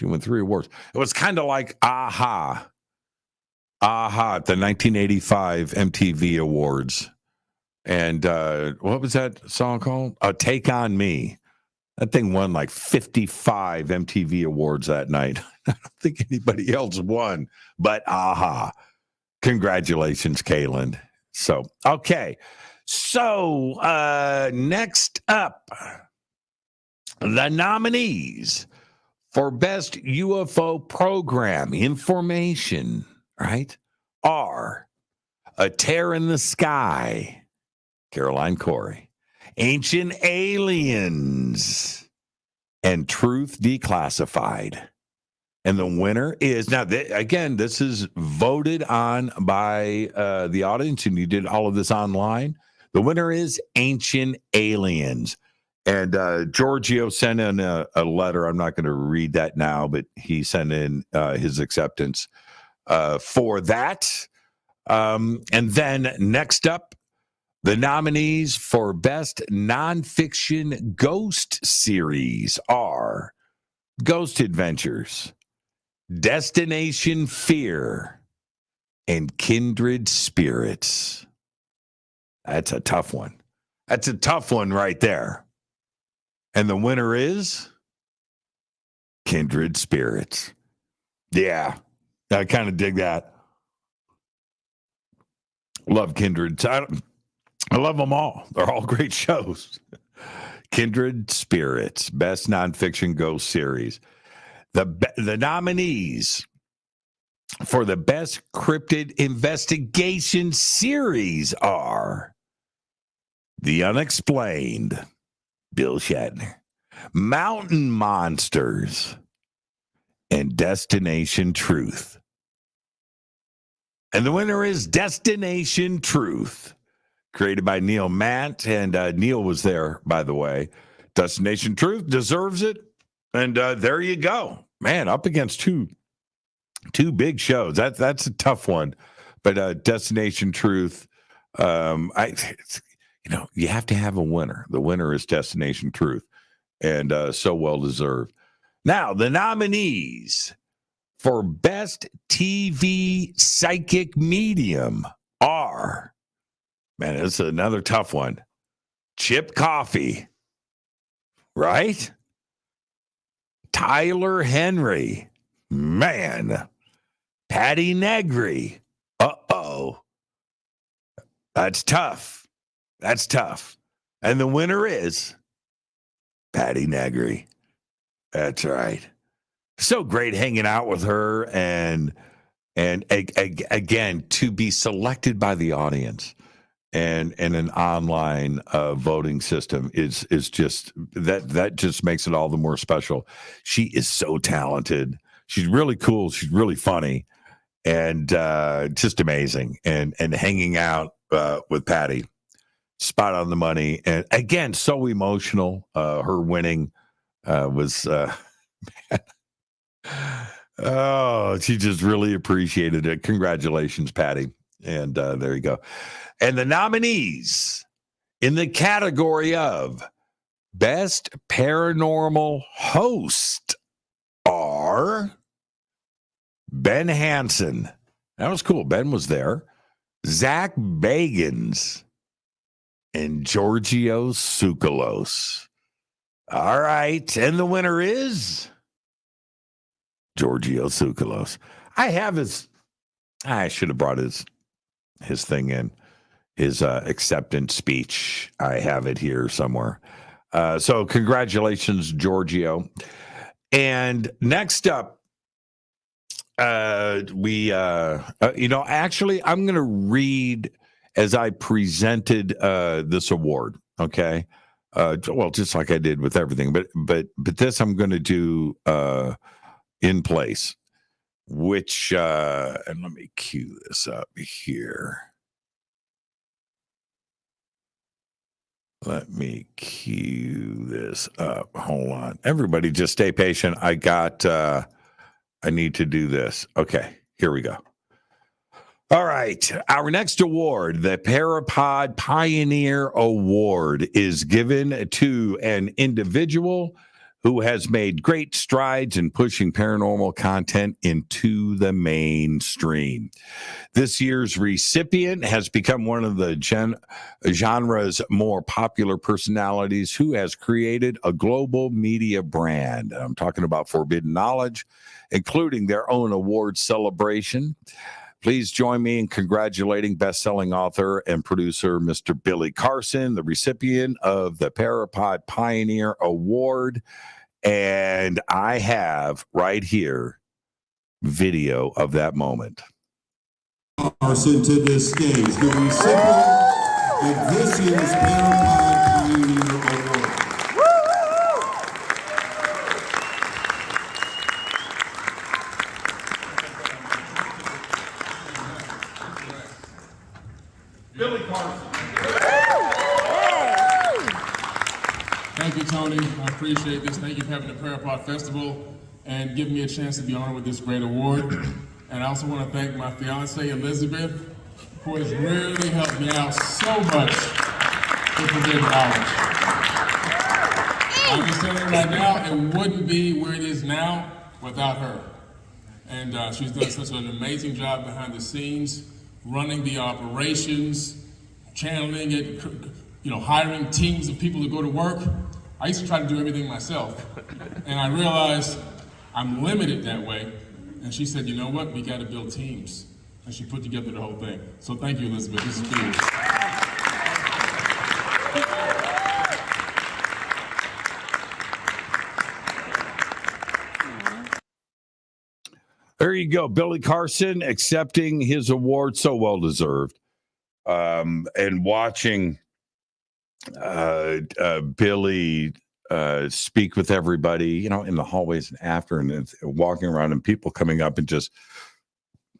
It was kind of like Aha at the 1985 MTV Awards. And what was that song called? Take On Me. That thing won like 55 MTV Awards that night. I don't think anybody else won, but Aha. Congratulations, Kaylin. So, okay. So, next up, the nominees for Best UFO Program Information, right, are A Tear in the Sky, Caroline Corey, Ancient Aliens, and Truth Declassified. And the winner is, now, again, this is voted on by the audience, and you did all of this online. The winner is Ancient Aliens. And Giorgio sent in a letter. I'm not going to read that now, but he sent in his acceptance for that. And then next up, the nominees for Best Nonfiction Ghost Series are Ghost Adventures, Destination Fear, and Kindred Spirits. That's a tough one. That's a tough one right there. And the winner is Kindred Spirits. Yeah, I kind of dig that. Love Kindred. I love them all. They're all great shows. Kindred Spirits, Best Nonfiction Ghost Series. The nominees for the Best Cryptid Investigation Series are The Unexplained, Bill Shatner, Mountain Monsters, and Destination Truth. And the winner is Destination Truth, created by Neil Matt. And Neil was there, by the way. Destination Truth deserves it. And there you go. Man, up against two big shows. That's a tough one. But Destination Truth, you have to have a winner. The winner is Destination Truth. And so well deserved. Now, the nominees for Best TV Psychic Medium are, man, it's another tough one. Chip Coffey, right? Tyler Henry, man. Patty Negri, that's tough. That's tough. And the winner is Patty Negri. That's right. So great hanging out with her, and again, to be selected by the audience and an online voting system is just that just makes it all the more special. She is so talented. She's really cool. She's really funny, and just amazing. And hanging out with Patty, spot on the money. And again, so emotional. Her winning was. Oh, she just really appreciated it. Congratulations, Patty. And there you go. And the nominees in the category of Best Paranormal Host are Ben Hansen. That was cool. Ben was there. Zach Bagans and Giorgio Tsoukalos. All right. And the winner is Giorgio Tsoukalos. I should have brought his thing in, his acceptance speech. I have it here somewhere. So congratulations, Giorgio. And next up, actually, I'm going to read as I presented this award. Okay. Well, just like I did with everything, but this I'm going to do in place, which, and let me cue this up here. Let me cue this up. Hold on. Everybody just stay patient. I need to do this. Okay, here we go. All right. Our next award, the Parapod Pioneer Award, is given to an individual who has made great strides in pushing paranormal content into the mainstream. This year's recipient has become one of the genre's more popular personalities who has created a global media brand. I'm talking about Forbidden Knowledge, including their own award celebration. Please join me in congratulating best-selling author and producer Mr. Billy Carson, the recipient of the Parapod Pioneer Award. And I have right here video of that moment. Carson to the stage. Very simple. And this year's Parapod Pioneer Award. Billy Carson. Thank you, Tony. I appreciate this. Thank you for having the Parapod Festival and giving me a chance to be honored with this great award. And I also want to thank my fiancée, Elizabeth, who has really helped me out so much with Forbidden Knowledge. I'm just telling you right now, it wouldn't be where it is now without her. And she's done such an amazing job behind the scenes, running the operations, channeling it, hiring teams of people to go to work. I used to try to do everything myself. And I realized I'm limited that way. And she said, you know what, we got to build teams. And she put together the whole thing. So thank you, Elizabeth. This is huge. There you go. Billy Carson accepting his award, so well deserved. And watching Billy speak with everybody, in the hallways and after, and walking around, and people coming up and just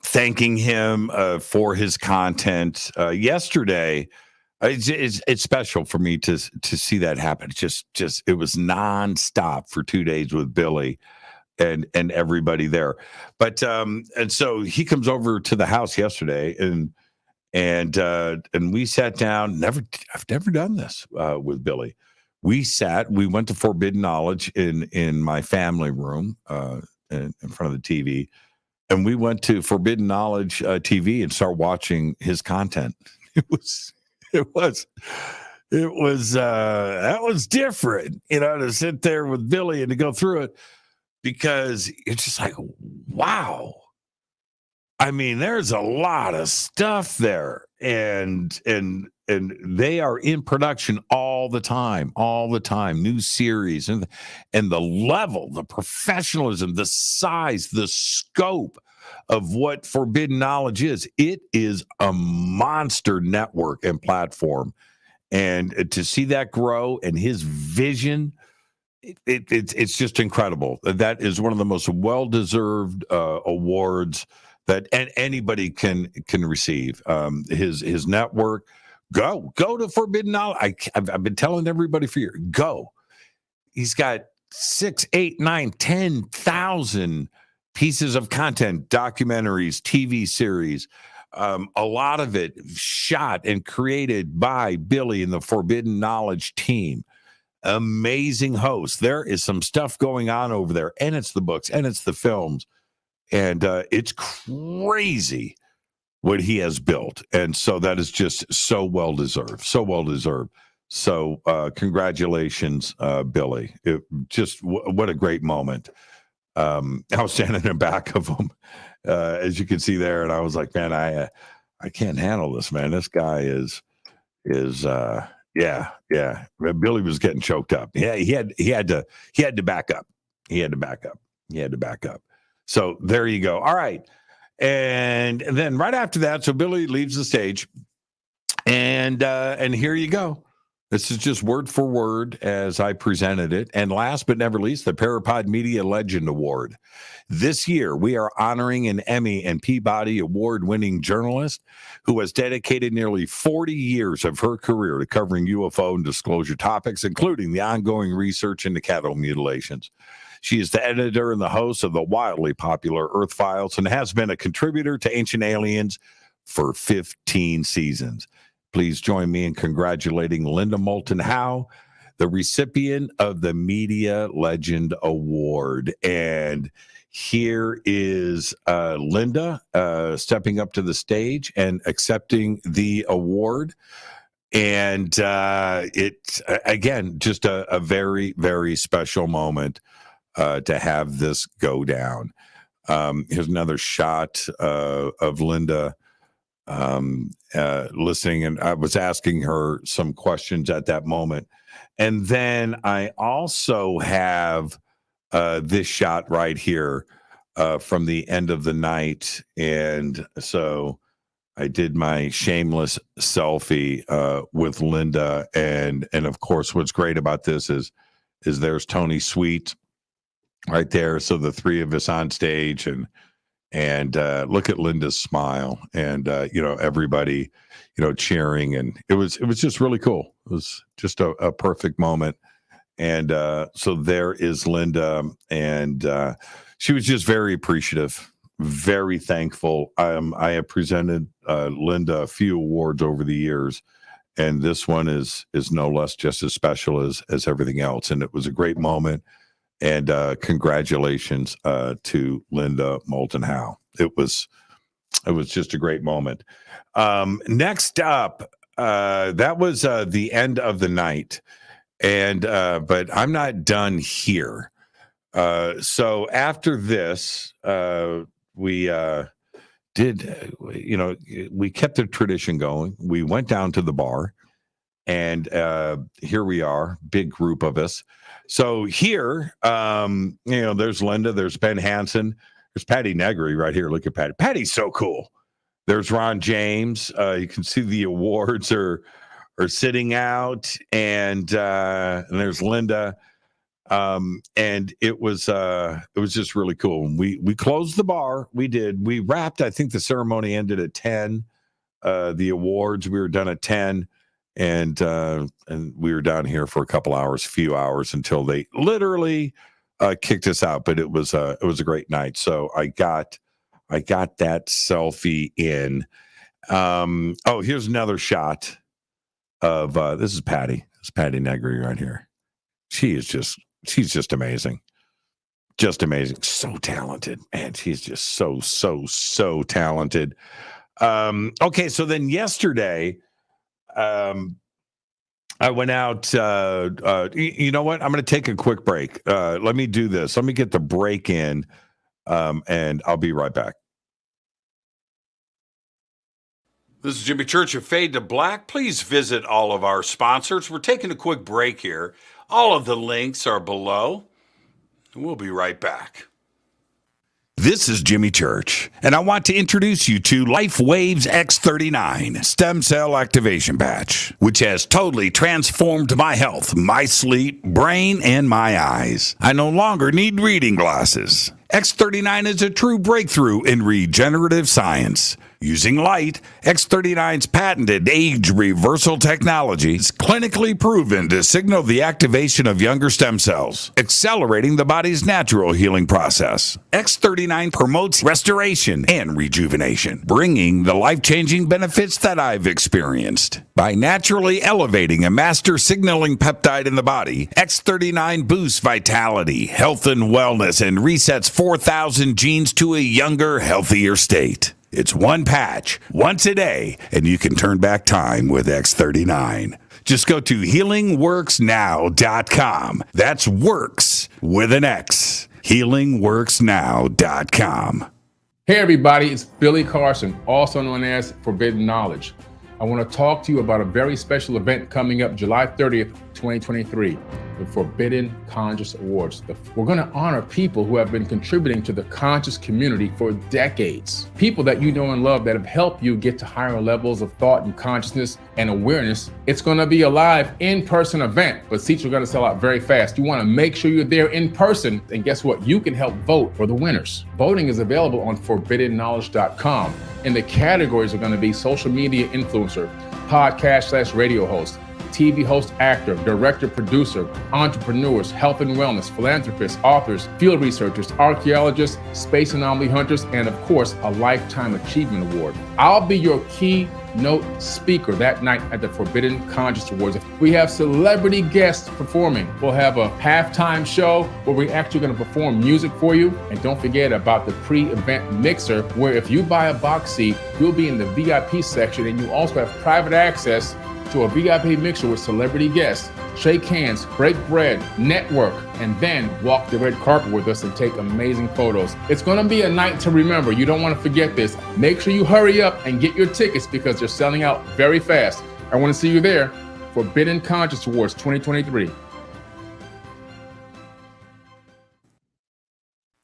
thanking him for his content. Yesterday, it's special for me to see that happen. It was nonstop for 2 days with Billy and everybody there. But and so he comes over to the house yesterday, and we sat down. I've never done this with Billy. We went to Forbidden Knowledge in my family room in front of the TV, and we went to Forbidden Knowledge TV and started watching his content. That was different, to sit there with Billy and to go through it, because it's just like, wow. I mean, there's a lot of stuff there, and they are in production all the time, new series, and the level, the professionalism, the size, the scope of what Forbidden Knowledge is. It is a monster network and platform, and to see that grow and his vision, it's just incredible. That is one of the most well-deserved awards that anybody can receive. His network. Go to Forbidden Knowledge. I've been telling everybody for years. Go. He's got 6, 8, 9, 10,000 pieces of content, documentaries, TV series. A lot of it shot and created by Billy and the Forbidden Knowledge team. Amazing host. There is some stuff going on over there, and it's the books, and it's the films, and it's crazy what he has built. And so that is just so well deserved. So congratulations, Billy. What a great moment. I was standing in back of him, as you can see there, and I was like, man, I can't handle this, man. This guy is yeah. Billy was getting choked up. Yeah, he had to back up. He had to back up. So there you go. All right. And then right after that, so Billy leaves the stage, and here you go. This is just word for word as I presented it. And last but never least, the Parapod Media Legend Award. This year, we are honoring an Emmy and Peabody Award-winning journalist who has dedicated nearly 40 years of her career to covering UFO and disclosure topics, including the ongoing research into cattle mutilations. She is the editor and the host of the wildly popular Earth Files and has been a contributor to Ancient Aliens for 15 seasons. Please join me in congratulating Linda Moulton Howe, the recipient of the Media Legend Award. And here is Linda stepping up to the stage and accepting the award. And it's, again, just a very, very special moment to have this go down. Here's another shot of Linda listening, and I was asking her some questions at that moment. And then I also have this shot right here from the end of the night. And so I did my shameless selfie with Linda. And of course, what's great about this is there's Tony Sweet right there. So the three of us on stage, and look at Linda's smile, and everybody cheering, and it was just really cool. It was just a perfect moment. And so there is Linda, and she was just very appreciative, very thankful. I have presented Linda a few awards over the years, and this one is no less just as special as everything else. And it was a great moment. And congratulations to Linda Moulton Howe. It was just a great moment. Next up, that was the end of the night, and but I'm not done here. So after this, we did, we kept the tradition going. We went down to the bar, and here we are, big group of us. So here, there's Linda, there's Ben Hansen, there's Patty Negri right here. Look at Patty. Patty's so cool. There's Ron James. You can see the awards are sitting out, and there's Linda. And it was just really cool. We closed the bar. We wrapped. I think the ceremony ended at 10. The awards, we were done at 10, and we were down here for a few hours until they literally kicked us out. But it was a great night. So I got that selfie in. Here's another shot of this is Patty. It's Patty Negri right here. She's just amazing. Just amazing. So talented. Man, she's just so talented. Okay, so then yesterday, I went out. You know what? I'm going to take a quick break. Let me do this. Let me get the break in, and I'll be right back. This is Jimmy Church of Fade to Black. Please visit all of our sponsors. We're taking a quick break here. All of the links are below. We'll be right back. This is Jimmy Church, and I want to introduce you to Life Waves X39 Stem Cell Activation Patch, which has totally transformed my health, my sleep, brain, and my eyes. I no longer need reading glasses. X39 is a true breakthrough in regenerative science. Using light, X39's patented age reversal technology is clinically proven to signal the activation of younger stem cells, accelerating the body's natural healing process. X39 promotes restoration and rejuvenation, bringing the life-changing benefits that I've experienced. By naturally elevating a master signaling peptide in the body, X39 boosts vitality, health, and wellness, and resets 4,000 genes to a younger, healthier state. It's one patch, once a day, and you can turn back time with X39. Just go to healingworksnow.com. That's works with an X. healingworksnow.com. Hey everybody, it's Billy Carson, also known as Forbidden Knowledge. I want to talk to you about a very special event coming up July 30th, 2023, the Forbidden Conscious Awards. We're going to honor people who have been contributing to the conscious community for decades. People that you know and love that have helped you get to higher levels of thought and consciousness and awareness. It's going to be a live in-person event, but seats are going to sell out very fast. You want to make sure you're there in person, and guess what? You can help vote for the winners. Voting is available on forbiddenknowledge.com, and the categories are going to be social media influencer, podcast/radio host, TV host, actor, director, producer, entrepreneurs, health and wellness, philanthropists, authors, field researchers, archaeologists, space anomaly hunters, and of course, a Lifetime Achievement Award. I'll be your keynote speaker that night at the Forbidden Conscious Awards. We have celebrity guests performing. We'll have a halftime show where we're actually going to perform music for you. And don't forget about the pre-event mixer, where if you buy a box seat, you'll be in the VIP section, and you also have private access to a VIP mixer with celebrity guests, shake hands, break bread, network, and then walk the red carpet with us and take amazing photos. It's going to be a night to remember. You don't want to forget this. Make sure you hurry up and get your tickets because they're selling out very fast. I want to see you there. Forbidden Conscious Awards 2023.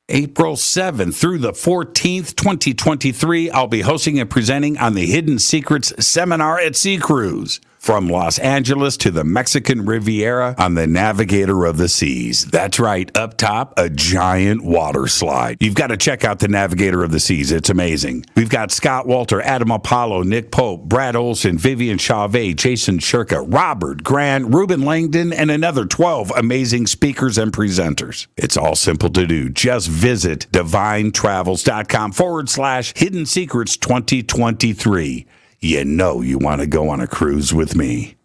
April 7th through the 14th, 2023, I'll be hosting and presenting on the Hidden Secrets Seminar at Sea Cruise. From Los Angeles to the Mexican Riviera on the Navigator of the Seas. That's right, up top, a giant water slide. You've got to check out the Navigator of the Seas. It's amazing. We've got Scott Walter, Adam Apollo, Nick Pope, Brad Olson, Vivian Chauvet, Jason Shurka, Robert Grant, Ruben Langdon, and another 12 amazing speakers and presenters. It's all simple to do. Just visit divinetravels.com/Hidden Secrets 2023. You know you want to go on a cruise with me.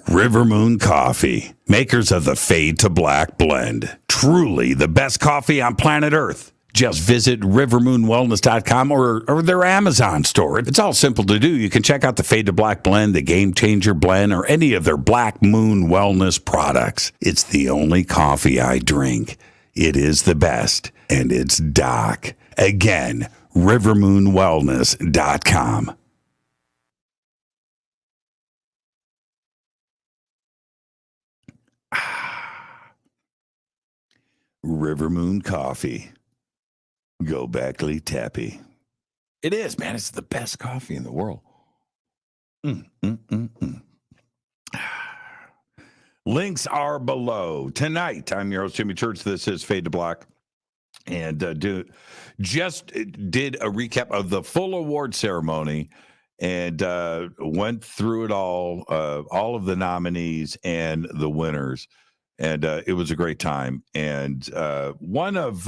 River Moon Coffee, makers of the Fade to Black blend. Truly the best coffee on planet Earth. Just visit rivermoonwellness.com or their Amazon store. It's all simple to do. You can check out the Fade to Black blend, the Game Changer blend, or any of their Black Moon wellness products. It's the only coffee I drink. It is the best, and it's Doc. Again, rivermoonwellness.com. River Moon Coffee. Go Beckley Teppy. It is, man. It's the best coffee in the world. Links are below. Tonight, I'm your host, Jimmy Church. This is Fade to Black. And just did a recap of the full award ceremony and went through it all of the nominees and the winners. And it was a great time. And one of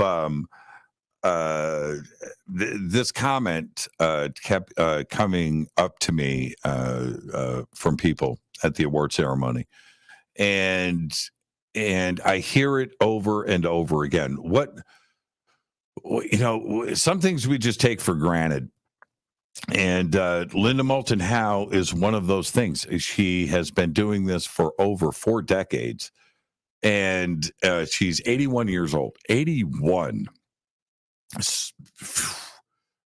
this comment kept coming up to me from people at the award ceremony. And I hear it over and over again. Some things we just take for granted. And Linda Moulton Howe is one of those things. She has been doing this for over 4 decades. And she's 81 years old. 81.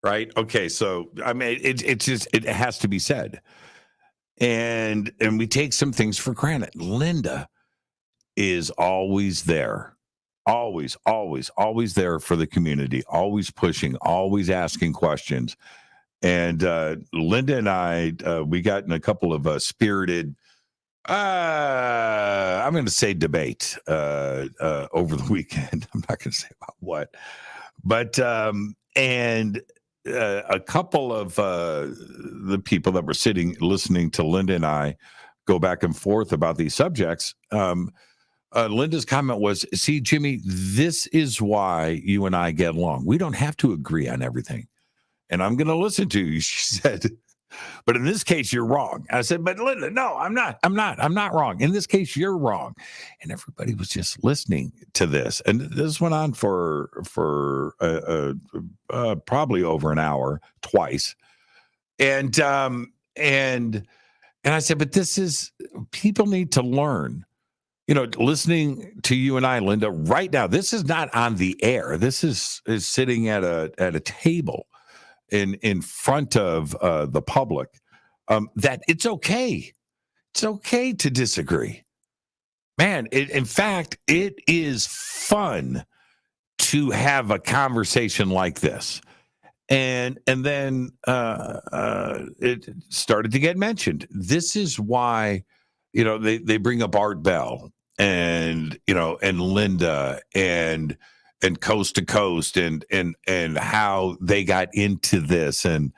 Right? Okay, so I mean, it has to be said. And we take some things for granted. Linda is always there. Always there for the community, always pushing, always asking questions. And Linda and I, we got in a couple of spirited, I'm going to say debate over the weekend. I'm not going to say about what, but, and a couple of the people that were sitting, listening to Linda and I go back and forth about these subjects, Linda's comment was, see, Jimmy, this is why you and I get along. We don't have to agree on everything. And I'm going to listen to you, she said. But in this case, you're wrong. I said, but Linda, no, I'm not wrong. In this case, you're wrong. And everybody was just listening to this. And this went on for probably over an hour, twice. And I said, but this is, people need to learn. Listening to you and I, Linda, right now, this is not on the air. This is sitting at a table in front of the public. That it's okay. It's okay to disagree. Man, in fact, it is fun to have a conversation like this. And then it started to get mentioned. This is why, they bring up Art Bell and Linda and Coast to Coast and how they got into this and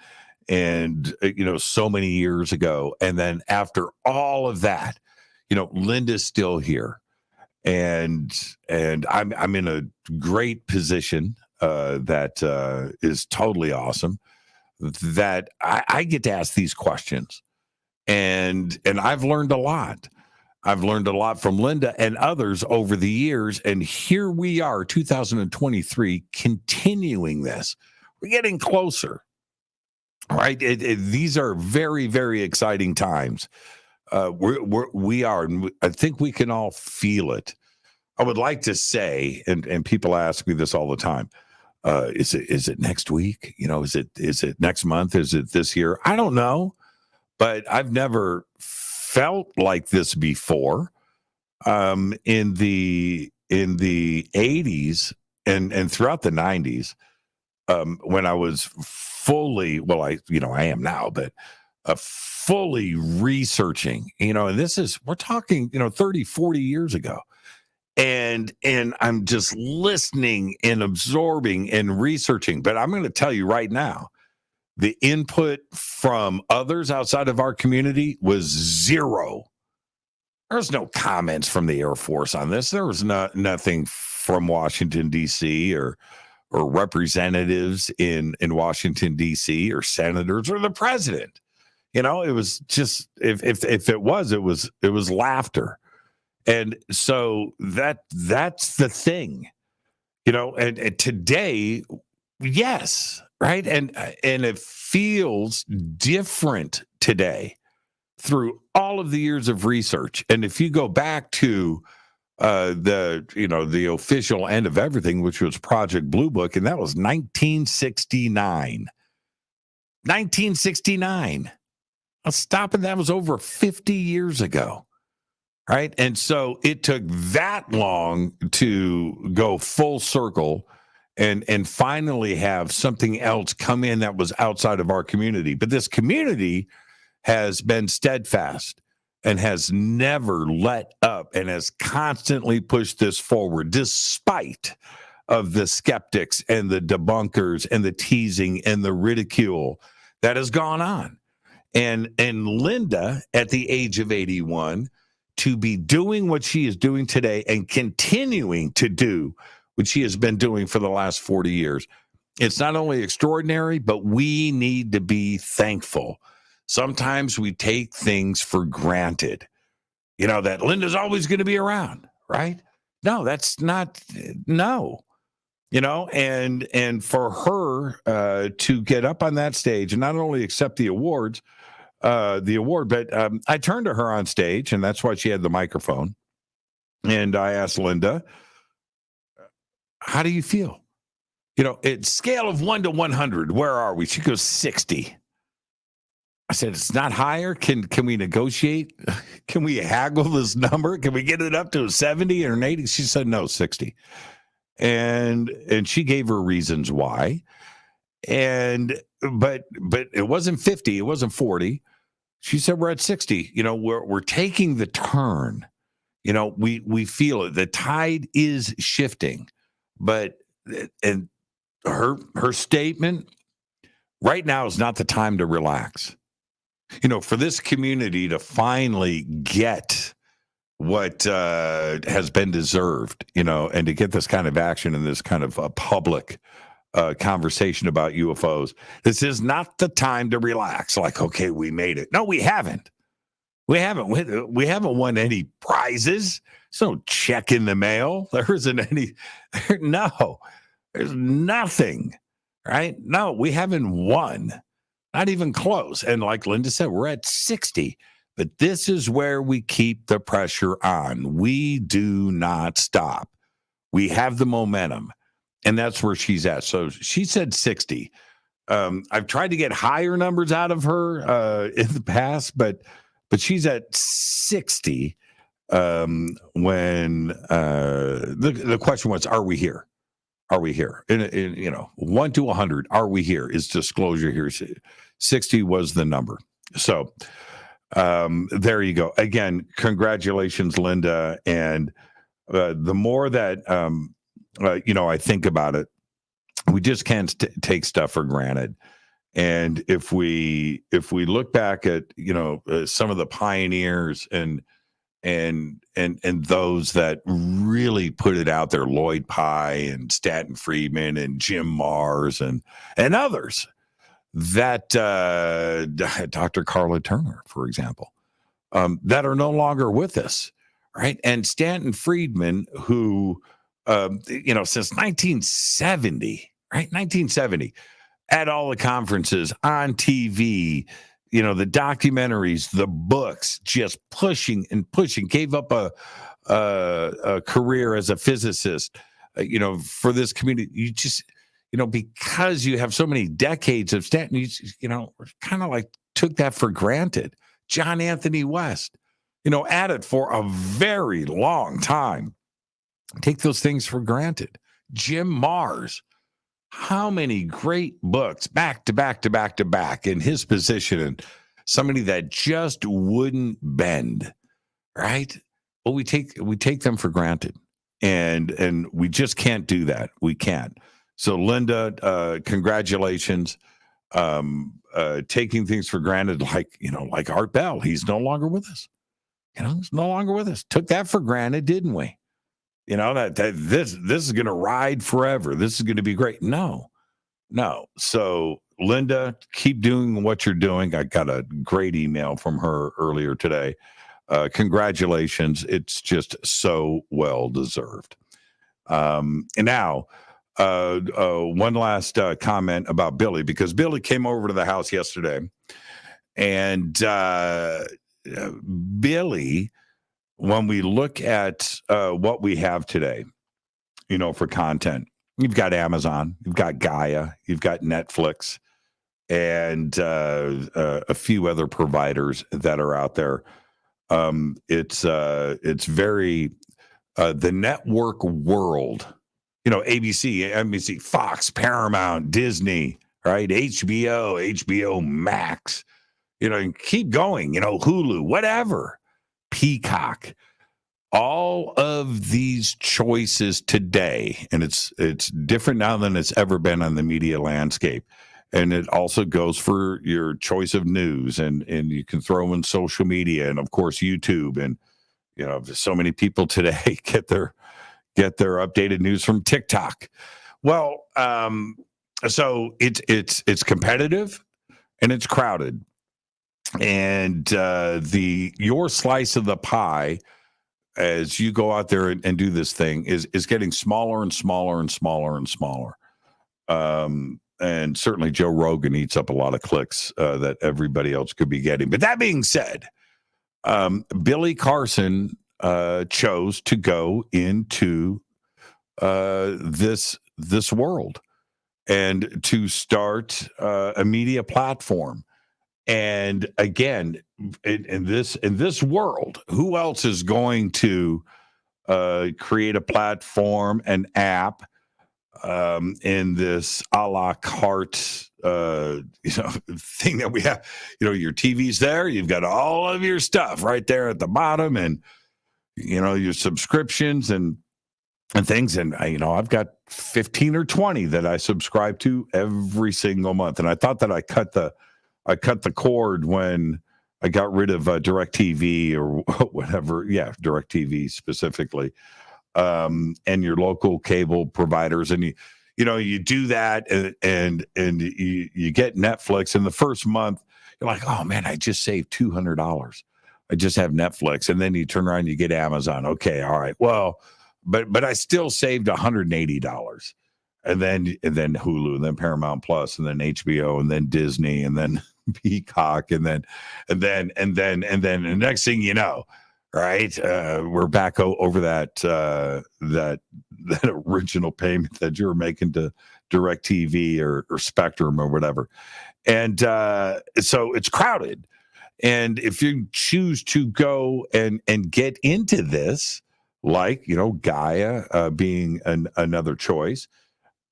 so many years ago. And then after all of that, Linda's still here. And I'm in a great position that is totally awesome, that I get to ask these questions. And I've learned a lot. I've learned a lot from Linda and others over the years. And here we are, 2023, continuing this. We're getting closer, right? These are very, very exciting times. We are. And I think we can all feel it. I would like to say, and people ask me this all the time, is it next week? Is it next month? Is it this year? I don't know. But I've never felt like this before. In the 80s and throughout the 90s, when I was fully, I am now, but fully researching, and we're talking, 30, 40 years ago. And I'm just listening and absorbing and researching. But I'm going to tell you right now, the input from others outside of our community was zero. There's no comments from the Air Force on this. There was nothing from Washington, D.C. or representatives in Washington, D.C. or senators or the president. It was just, if it was laughter. And so that's the thing, and today, yes. Right. And it feels different today through all of the years of research. And if you go back to the official end of everything, which was Project Blue Book, and that was 1969. 1969. I'll stop it. That was over 50 years ago. Right. And so it took that long to go full circle and finally have something else come in that was outside of our community. But this community has been steadfast. and has never let up and has constantly pushed this forward despite of the skeptics and the debunkers and the teasing and the ridicule that has gone on. And Linda, at the age of 81, to be doing what she is doing today and continuing to do what she has been doing for the last 40 years, it's not only extraordinary, but we need to be thankful. Sometimes we take things for granted, that Linda's always going to be around, right? No, that's not, no. And for her to get up on that stage and not only accept the award, but I turned to her on stage, and that's why she had the microphone. And I asked Linda, how do you feel? It's scale of 1 to 100. Where are we? She goes 60. I said, it's not higher. Can we negotiate? Can we haggle this number? Can we get it up to a 70 or an 80? She said, no, 60. And she gave her reasons why. But it wasn't 50, it wasn't 40. She said, we're at 60. We're taking the turn. We feel it. The tide is shifting. And her statement right now is not the time to relax. For this community to finally get what has been deserved, and to get this kind of action and this kind of a public conversation about UFOs. This is not the time to relax. Like, okay, we made it. No, we haven't. We haven't won any prizes. There's no check in the mail. There isn't any. No, there's nothing. Right? No, we haven't won. Not even close. And like Linda said, we're at 60. But this is where we keep the pressure on. We do not stop. We have the momentum. And that's where she's at. So she said 60. I've tried to get higher numbers out of her in the past, but she's at 60 when the question was, are we here? Are we here? 1 to 100, are we here? Is disclosure here. 60 was the number. So there you go. Again, congratulations, Linda. And the more that, I think about it, we just can't take stuff for granted. And if we look back at, some of the pioneers and those that really put it out there, Lloyd Pye and Stanton Friedman and Jim Mars and others, that Dr. Carla Turner, for example, that are no longer with us, right? And Stanton Friedman, who, since 1970, right? 1970, at all the conferences, on TV, the documentaries, the books, just pushing and pushing, gave up a career as a physicist, for this community. You just, because you have so many decades of Stanton, kind of like took that for granted. John Anthony West, at it for a very long time. Take those things for granted. Jim Mars, how many great books back to back to back to back in his position, and somebody that just wouldn't bend, right? Well, we take them for granted, and we just can't do that. We can't. So, Linda, congratulations. Taking things for granted, like Art Bell, he's no longer with us. He's no longer with us. Took that for granted, didn't we? That this is going to ride forever. This is going to be great. No. So, Linda, keep doing what you're doing. I got a great email from her earlier today. Congratulations. It's just so well deserved. And now, one last comment about Billy, because Billy came over to the house yesterday, and Billy, when we look at what we have today, for content, you've got Amazon, you've got Gaia, you've got Netflix, and a few other providers that are out there. It's very the network world. ABC, NBC, Fox, Paramount, Disney, right? HBO Max, and keep going, Hulu, whatever. Peacock, all of these choices today, and it's different now than it's ever been on the media landscape. And it also goes for your choice of news, and you can throw in social media and of course YouTube, and so many people today get their updated news from TikTok. Well, so it's competitive and it's crowded, and your slice of the pie, as you go out there and do this thing, is getting smaller and smaller and smaller and smaller. And certainly Joe Rogan eats up a lot of clicks that everybody else could be getting. But that being said, Billy Carson chose to go into this world and to start a media platform. And again, in this world, who else is going to create a platform, an app, in this a la carte thing that we have? Your TV's there, you've got all of your stuff right there at the bottom, and your subscriptions and things. And I've got 15 or 20 that I subscribe to every single month. And I thought that I cut the cord when I got rid of DirecTV or whatever. Yeah, DirecTV specifically, and your local cable providers. And you do that, and you get Netflix. In the first month, you're like, oh man, I just saved $200. I just have Netflix. And then you turn around and you get Amazon. Okay, all right. Well, but I still saved $180. And then Hulu, and then Paramount Plus, and then HBO, and then Disney, and then Peacock, and then the next thing you know, right? We're back over that original payment that you were making to DirecTV or Spectrum or whatever. And so it's crowded. And if you choose to go and get into this, like, Gaia being another choice,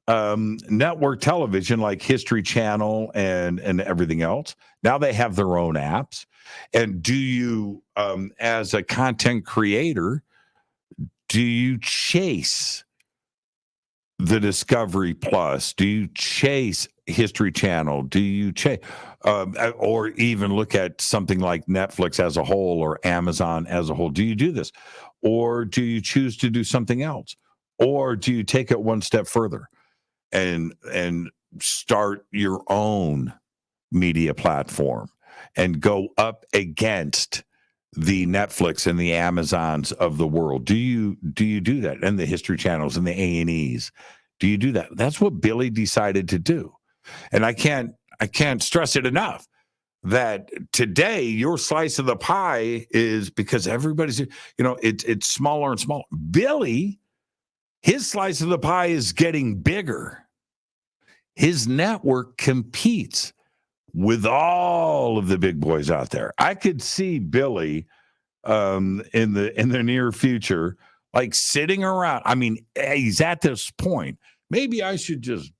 network television like History Channel and everything else, now they have their own apps. And do you, as a content creator, do you chase the Discovery Plus? Do you chase History Channel? Do you chase, or even look at something like Netflix as a whole or Amazon as a whole? Do you do this? Or do you choose to do something else? Or do you take it one step further and start your own media platform and go up against the Netflix and the Amazons of the world? Do you do that? And the History Channels and the A&Es? Do you do that? That's what Billy decided to do. And I can't stress it enough that today your slice of the pie is, because everybody's, it's smaller and smaller. Billy, his slice of the pie is getting bigger. His network competes with all of the big boys out there. I could see Billy in the near future, like sitting around. I mean, he's at this point. Maybe I should just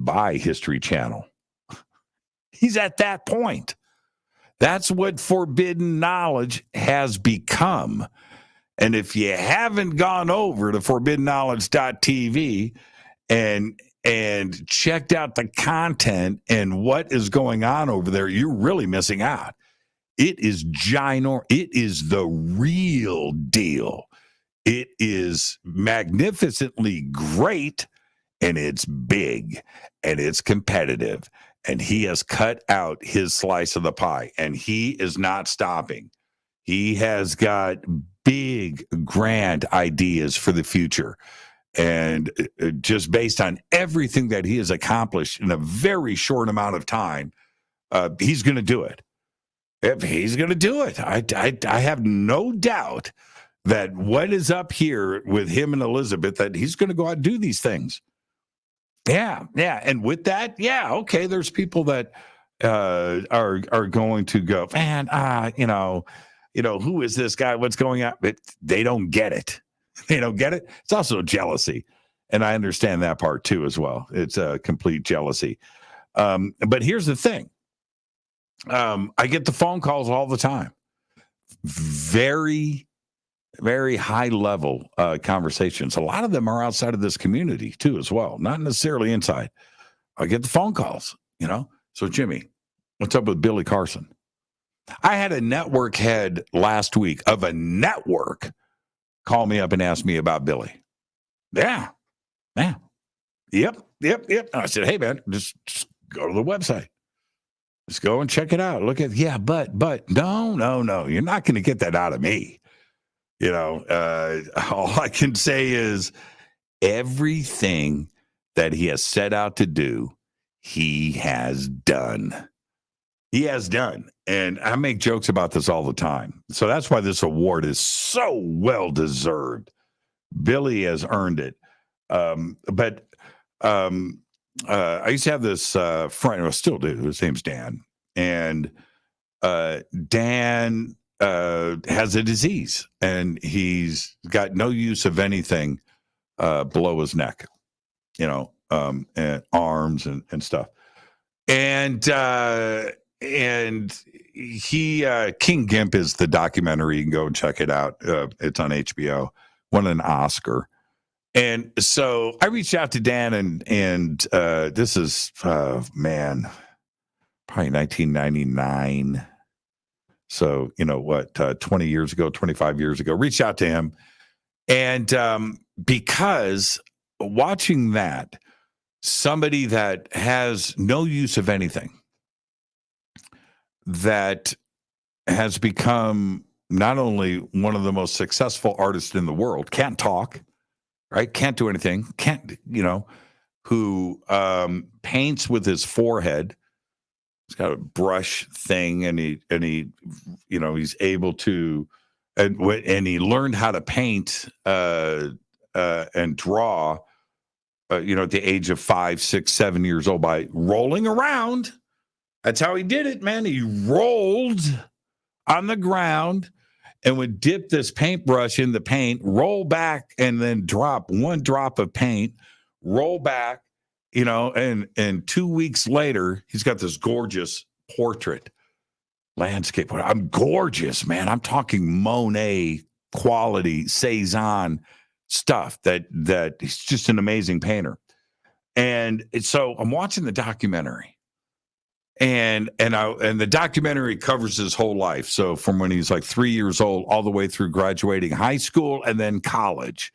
buy History Channel. He's at that point. That's what Forbidden Knowledge has become. And if you haven't gone over to forbiddenknowledge.tv and checked out the content and what is going on over there, you're really missing out. It is ginormous. It is the real deal. It is magnificently great, and it's big, and it's competitive. And he has cut out his slice of the pie, and he is not stopping. He has got big, grand ideas for the future. And just based on everything that he has accomplished in a very short amount of time, he's going to do it. He's going to do it. I have no doubt that what is up here with him and Elizabeth, that he's going to go out and do these things. Yeah. And with that, okay, there's people that are going to go, man, who is this guy? What's going on? But they don't get it. They don't get it. It's also jealousy. And I understand that part too as well. It's a complete jealousy. But here's the thing. I get the phone calls all the time very, very high level conversations. A lot of them are outside of this community too, as well, not necessarily inside. I get the phone calls, So, Jimmy, what's up with Billy Carson? I had a network head last week of a network call me up and ask me about Billy. Yeah. Yep. And I said, hey, man, just go to the website. Just go and check it out. Look at, but no. You're not going to get that out of me. All I can say is everything that he has set out to do, he has done. He has done. And I make jokes about this all the time. So that's why this award is so well deserved. Billy has earned it. But I used to have this friend, I still do. His name's Dan. And Dan has a disease, and he's got no use of anything below his neck, and arms and stuff. And he King Gimp is the documentary. You can go and check it out. It's on HBO. Won an Oscar. And so I reached out to Dan, and this is probably 1999. So 20 years ago, 25 years ago, reached out to him, and because watching that, somebody that has no use of anything, that has become not only one of the most successful artists in the world, can't talk, right? Can't do anything, who paints with his forehead. He's got a brush thing, and he's able to, and he learned how to paint and draw, at the age of 5, 6, 7 years old by rolling around. That's how he did it, man. He rolled on the ground and would dip this paintbrush in the paint, roll back, and then drop one drop of paint, roll back, and 2 weeks later, he's got this gorgeous portrait landscape. I'm gorgeous, man. I'm talking Monet quality, Cezanne stuff that he's just an amazing painter. And so I'm watching the documentary, and the documentary covers his whole life. So from when he's like 3 years old all the way through graduating high school and then college.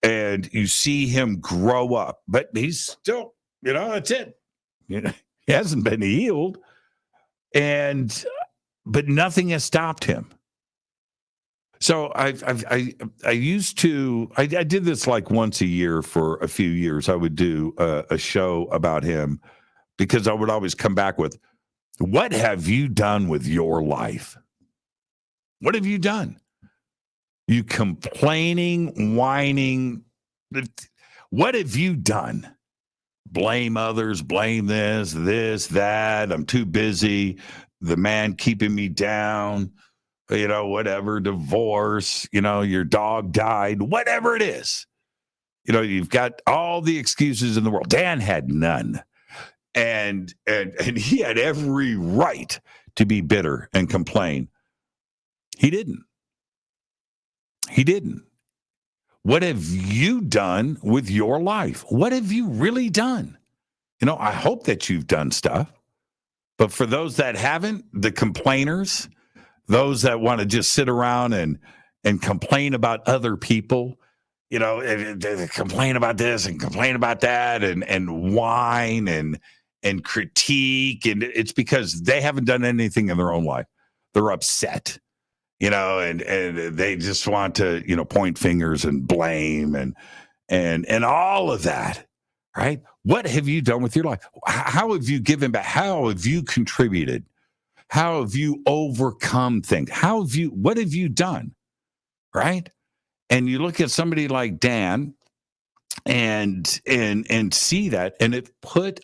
And you see him grow up, but he's still, that's it. He hasn't been healed. But nothing has stopped him. So I did this like once a year for a few years. I would do a show about him, because I would always come back with, what have you done with your life? What have you done? You complaining, whining. What have you done? Blame others, blame this, that. I'm too busy. The man keeping me down, whatever, divorce, your dog died, whatever it is. You've got all the excuses in the world. Dan had none. And he had every right to be bitter and complain. He didn't. What have you done with your life? What have you really done? I hope that you've done stuff. But for those that haven't, the complainers, those that want to just sit around and complain about other people, complain about this and complain about that and whine and critique. And it's because they haven't done anything in their own life. They're upset. And they just want to, point fingers and blame and all of that, right? What have you done with your life? How have you given back? How have you contributed? How have you overcome things? What have you done, right? And you look at somebody like Dan and see that, and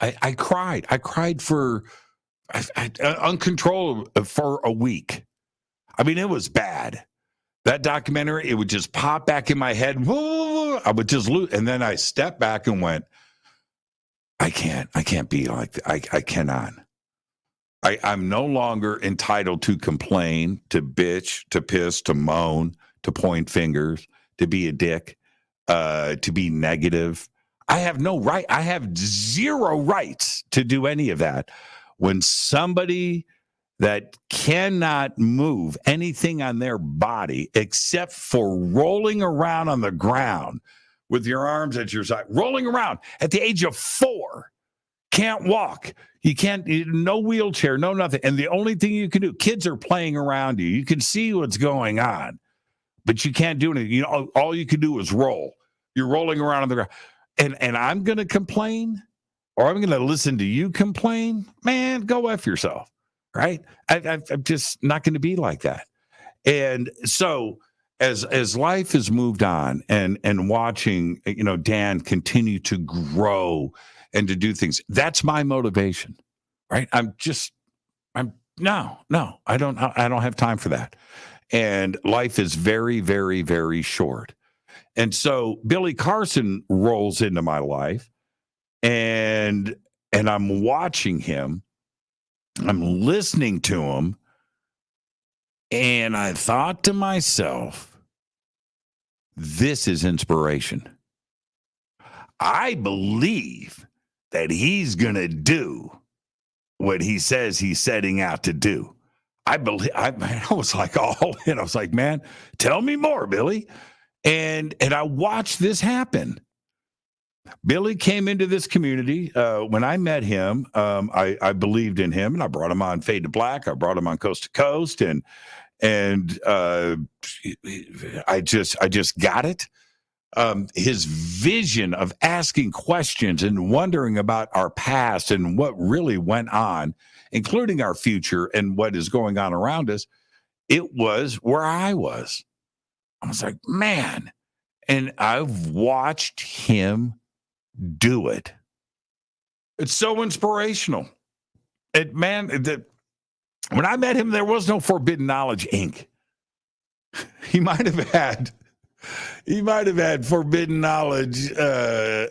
I cried for uncontrollable for a week. I mean, it was bad. That documentary, it would just pop back in my head. Whoa, I would just lose. And then I stepped back and went, I can't be like that. I cannot. I'm no longer entitled to complain, to bitch, to piss, to moan, to point fingers, to be a dick, to be negative. I have no right. I have zero rights to do any of that. When somebody that cannot move anything on their body except for rolling around on the ground with your arms at your side, rolling around at the age of 4, can't walk. You can't, no wheelchair, no nothing. And the only thing you can do, kids are playing around you. You can see what's going on, but you can't do anything. You know, all you can do is roll. You're rolling around on the ground. And I'm going to complain, or I'm going to listen to you complain? Man, go F yourself, right? I'm just not going to be like that. And so as life has moved on and watching, you know, Dan continue to grow and to do things, that's my motivation, right? No, I don't have time for that. And life is very, very, very short. And so Billy Carson rolls into my life, and I'm watching him, I'm listening to him, and I thought to myself, this is inspiration. I believe that he's going to do what he says he's setting out to do. I was like all in. I was like, man, tell me more, Billy. And I watched this happen. Billy came into this community. When I met him, I believed in him, and I brought him on Fade to Black. I brought him on Coast to Coast, and I just got it. His vision of asking questions and wondering about our past and what really went on, including our future and what is going on around us, it was where I was. I was like, man, and I've watched him do it. It's so inspirational. When I met him, there was no Forbidden Knowledge Inc. He might have had Forbidden Knowledge.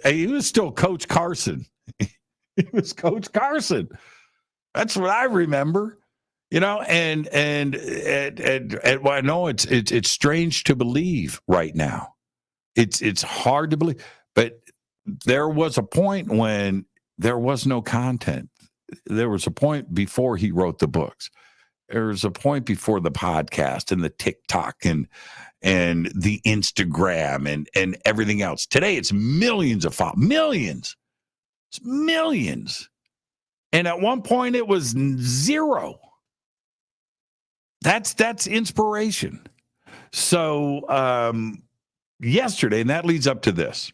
He was still Coach Carson. He was Coach Carson. That's what I remember. You know, and well, I know it's strange to believe right now. It's hard to believe, but there was a point when there was no content. There was a point before he wrote the books. There was a point before the podcast and the TikTok and the Instagram and everything else. Today it's millions of followers, millions. It's millions. And at one point it was 0. That's inspiration. So yesterday, and that leads up to this.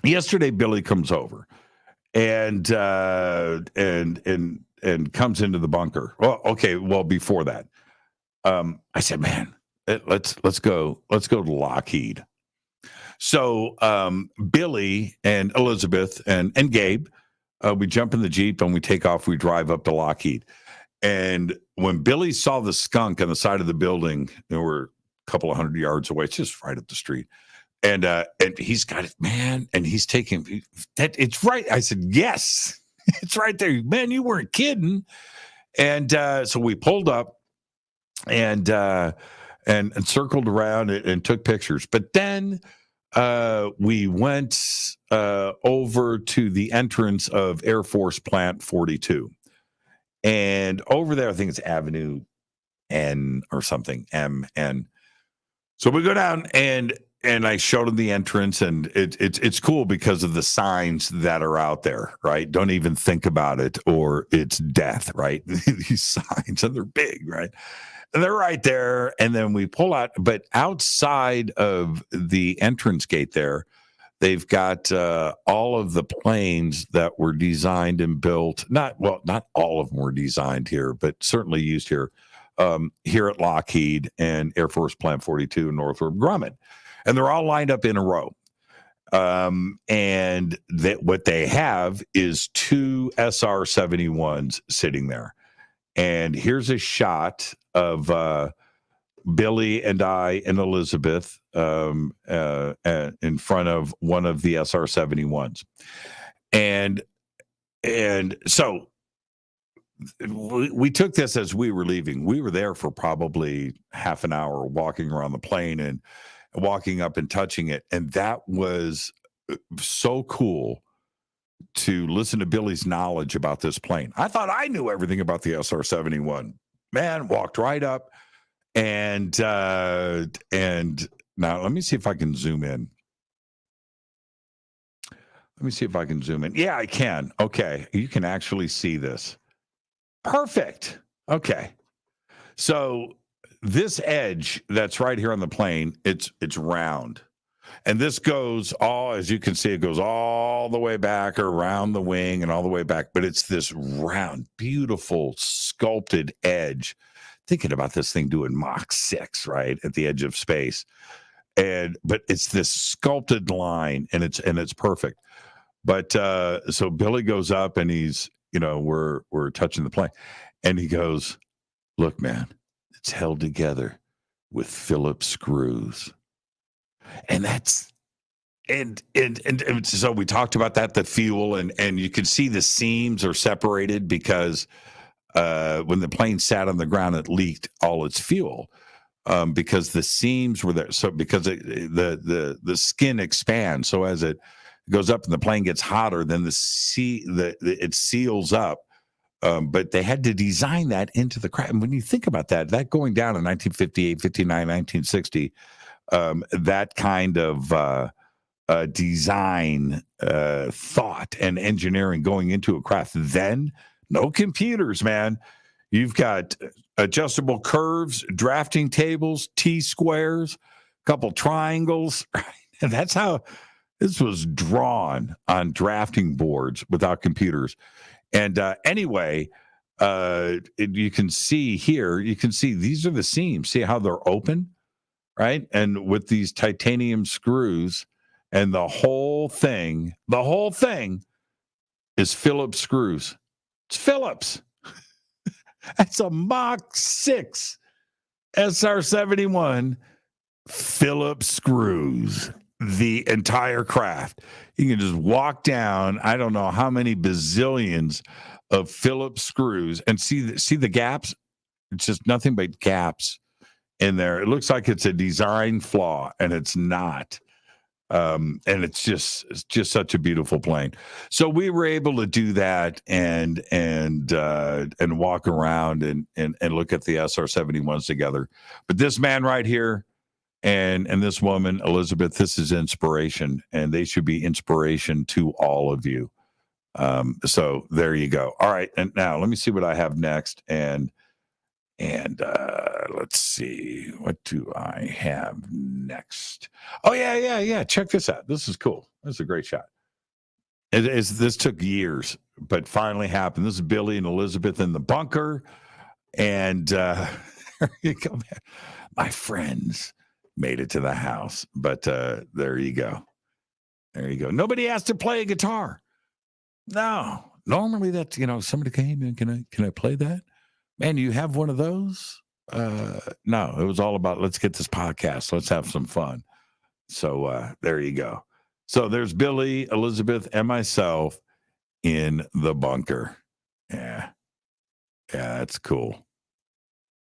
Yesterday, Billy comes over and comes into the bunker. Well, okay. Well, before that, I said, "Man, let's go to Lockheed." So Billy and Elizabeth and Gabe, we jump in the Jeep and we take off. We drive up to Lockheed. And when Billy saw the skunk on the side of the building, we're a couple of 100 yards away. It's just right up the street. And he's got it, man. And he's taking that. It's right. I said, yes, it's right there. Man, you weren't kidding. And so we pulled up and circled around and took pictures. But then we went over to the entrance of Air Force Plant 42. And over there, I think it's Avenue N or something, M-N. So we go down and I showed him the entrance, and it's cool because of the signs that are out there, right? Don't even think about it, or it's death, right? These signs, and they're big, right? And they're right there. And then we pull out, but outside of the entrance gate there, they've got all of the planes that were designed and built. Not all of them were designed here, but certainly used here at Lockheed and Air Force Plant 42 in Northrop Grumman. And they're all lined up in a row. And what they have is 2 SR-71s sitting there. And here's a shot of Billy and I and Elizabeth in front of one of the SR-71s. And so we took this as we were leaving. We were there for probably half an hour walking around the plane and walking up and touching it. And that was so cool to listen to Billy's knowledge about this plane. I thought I knew everything about the SR-71. Man, walked right up and now let me see if I can zoom in. Yeah, I can. Okay, you can actually see this. Perfect. Okay. So this edge that's right here on the plane, it's round. And this goes as you can see, it goes all the way back around the wing and all the way back. But it's this round, beautiful, sculpted edge. Thinking about this thing doing Mach 6, right, at the edge of space. But it's this sculpted line, and it's perfect. But so Billy goes up, and he's, we're touching the plane, and he goes, "Look, man, it's held together with Phillips screws." And that's and so we talked about that, the fuel, and you can see the seams are separated because when the plane sat on the ground, it leaked all its fuel because the seams were there. So because the skin expands, so as it goes up and the plane gets hotter, then it seals up. But they had to design that into the craft. And when you think about that going down in 1958, 59, 1960. That kind of design, thought, and engineering going into a craft. Then, no computers, man. You've got adjustable curves, drafting tables, T-squares, a couple triangles. Right? And that's how this was drawn on drafting boards without computers. And anyway, you can see here, these are the seams. See how they're open? Right. And with these titanium screws, and the whole thing is Phillips screws. It's Phillips. That's a Mach 6 SR-71 Phillips screws, the entire craft. You can just walk down, I don't know how many bazillions of Phillips screws, and see the gaps. It's just nothing but gaps in there. It looks like it's a design flaw, and it's not. And it's just such a beautiful plane. So we were able to do that and walk around and look at the SR-71s together. But this man right here and this woman, Elizabeth, this is inspiration, and they should be inspiration to all of you. So there you go. All right, and now let me see what I have next. And let's see, what do I have next? Oh yeah. Check this out. This is cool. This is a great shot. This took years, but finally happened. This is Billy and Elizabeth in the bunker, and there you go, man. My friends made it to the house, but there you go. Nobody asked to play a guitar. No, normally that's somebody came in. Can I play that? Man, you have one of those? No, it was all about, let's get this podcast. Let's have some fun. So there you go. So there's Billy, Elizabeth, and myself in the bunker. Yeah, that's cool.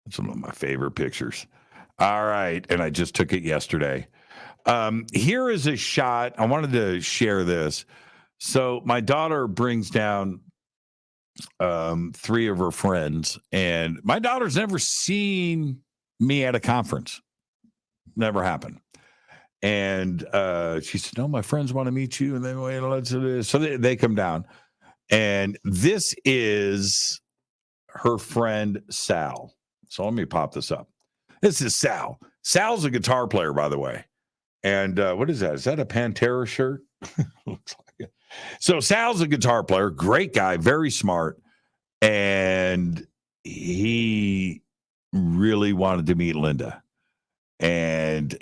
That's one of my favorite pictures. All right, and I just took it yesterday. Here is a shot. I wanted to share this. So my daughter brings down 3 of her friends, and my daughter's never seen me at a conference. Never happened. And she said, "No, my friends want to meet you." And then let's do this. So they come down, and this is her friend Sal. So let me pop this up. This is Sal. Sal's a guitar player, by the way. And what is that? Is that a Pantera shirt? Looks like it. So Sal's a guitar player, great guy, very smart, and he really wanted to meet Linda. And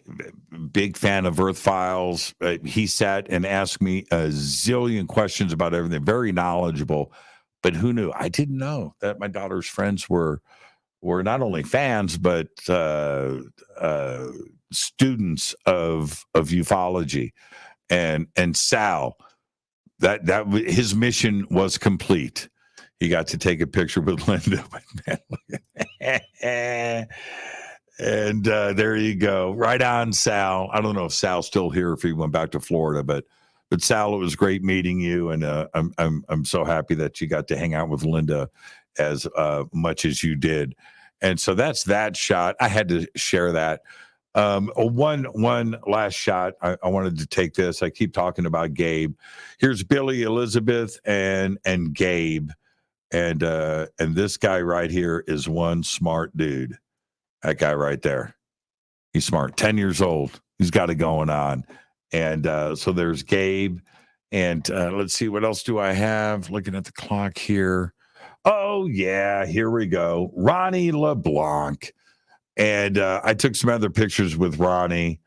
big fan of Earth Files. He sat and asked me a zillion questions about everything, very knowledgeable. But who knew? I didn't know that my daughter's friends were not only fans, but students of ufology. And Sal, that his mission was complete. he got to take a picture with Linda. And there you go. Right on, Sal. I don't know if Sal's still here, if he went back to Florida, but Sal, it was great meeting you, and I'm so happy that you got to hang out with Linda as much as you did. And so that's that shot. I had to share that. One last shot. I wanted to take this. I keep talking about Gabe. Here's Billy, Elizabeth, and Gabe, and this guy right here is one smart dude. That guy right there. He's smart. 10 years old. He's got it going on. And so there's Gabe. And let's see, what else do I have? Looking at the clock here. Oh, yeah, here we go. Ronnie LeBlanc. And I took some other pictures with Ronnie.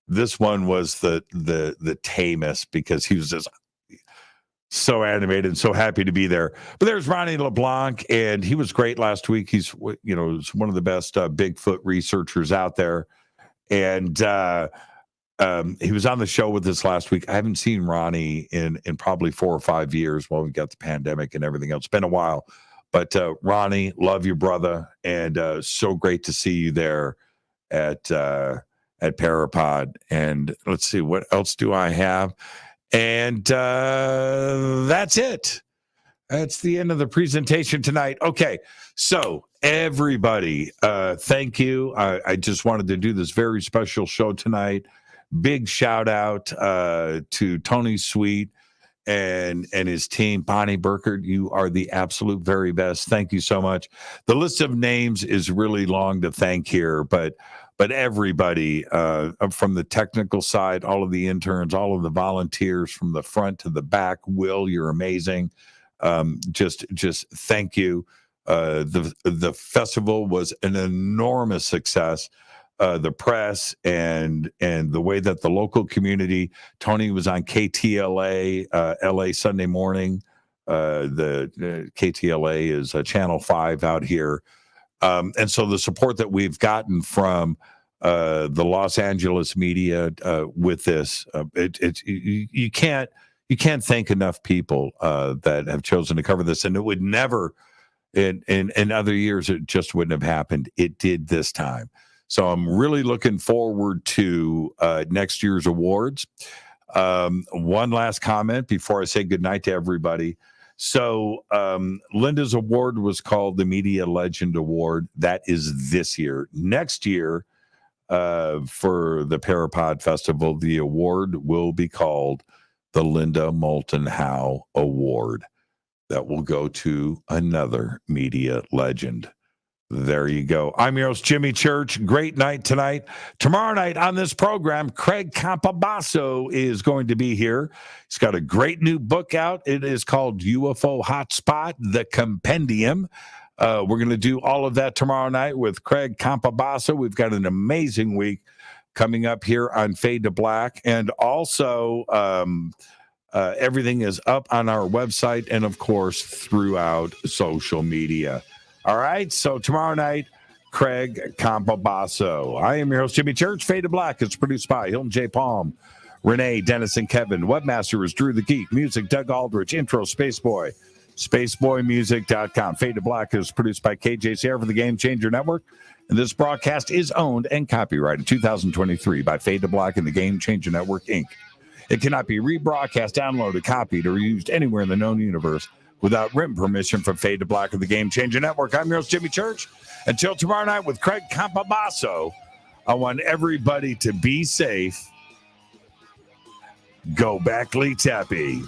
This one was the tamest because he was just so animated and so happy to be there. But there's Ronnie LeBlanc, and he was great last week. He's, he's one of the best Bigfoot researchers out there. And he was on the show with us last week. I haven't seen Ronnie in probably 4 or 5 years while we got the pandemic and everything else. It's been a while. But Ronnie, love you, brother. And so great to see you there at Parapod. And let's see, what else do I have? And that's it. That's the end of the presentation tonight. Okay, so everybody, thank you. I just wanted to do this very special show tonight. Big shout out to Tony Sweet and his team. Bonnie Burkert, you are the absolute very best. Thank you so much. The list of names is really long to thank here, but everybody from the technical side, all of the interns, all of the volunteers from the front to the back. Will, you're amazing. Just thank you. The festival was an enormous success. The press and the way that the local community, Tony was on KTLA, LA Sunday morning. The KTLA is Channel 5 out here. And so the support that we've gotten from the Los Angeles media with this, you can't thank enough people that have chosen to cover this. And it would never, in other years, it just wouldn't have happened. It did this time. So I'm really looking forward to next year's awards. One last comment before I say goodnight to everybody. So Linda's award was called the Media Legend Award. That is this year. Next year, for the Parapod Festival, the award will be called the Linda Moulton Howe Award. That will go to another media legend. There you go. I'm your host, Jimmy Church. Great night tonight. Tomorrow night on this program, Craig Campobasso is going to be here. He's got a great new book out. It is called UFO Hotspot, The Compendium. We're going to do all of that tomorrow night with Craig Campobasso. We've got an amazing week coming up here on Fade to Black. And also, everything is up on our website and, of course, throughout social media. All right, so tomorrow night, Craig Campobasso. I am your host, Jimmy Church. Fade to Black is produced by Hilton J. Palm, Renee, Dennis, and Kevin. Webmaster is Drew the Geek. Music, Doug Aldrich. Intro, Spaceboy. SpaceboyMusic.com. Fade to Black is produced by KJ Sierra for the Game Changer Network. And this broadcast is owned and copyrighted 2023 by Fade to Black and the Game Changer Network, Inc. It cannot be rebroadcast, downloaded, copied, or used anywhere in the known universe without written permission from Fade to Black of the Game Changer Network. I'm your host, Jimmy Church. Until tomorrow night with Craig Campobasso, I want everybody to be safe. Go back, Lee Tappy.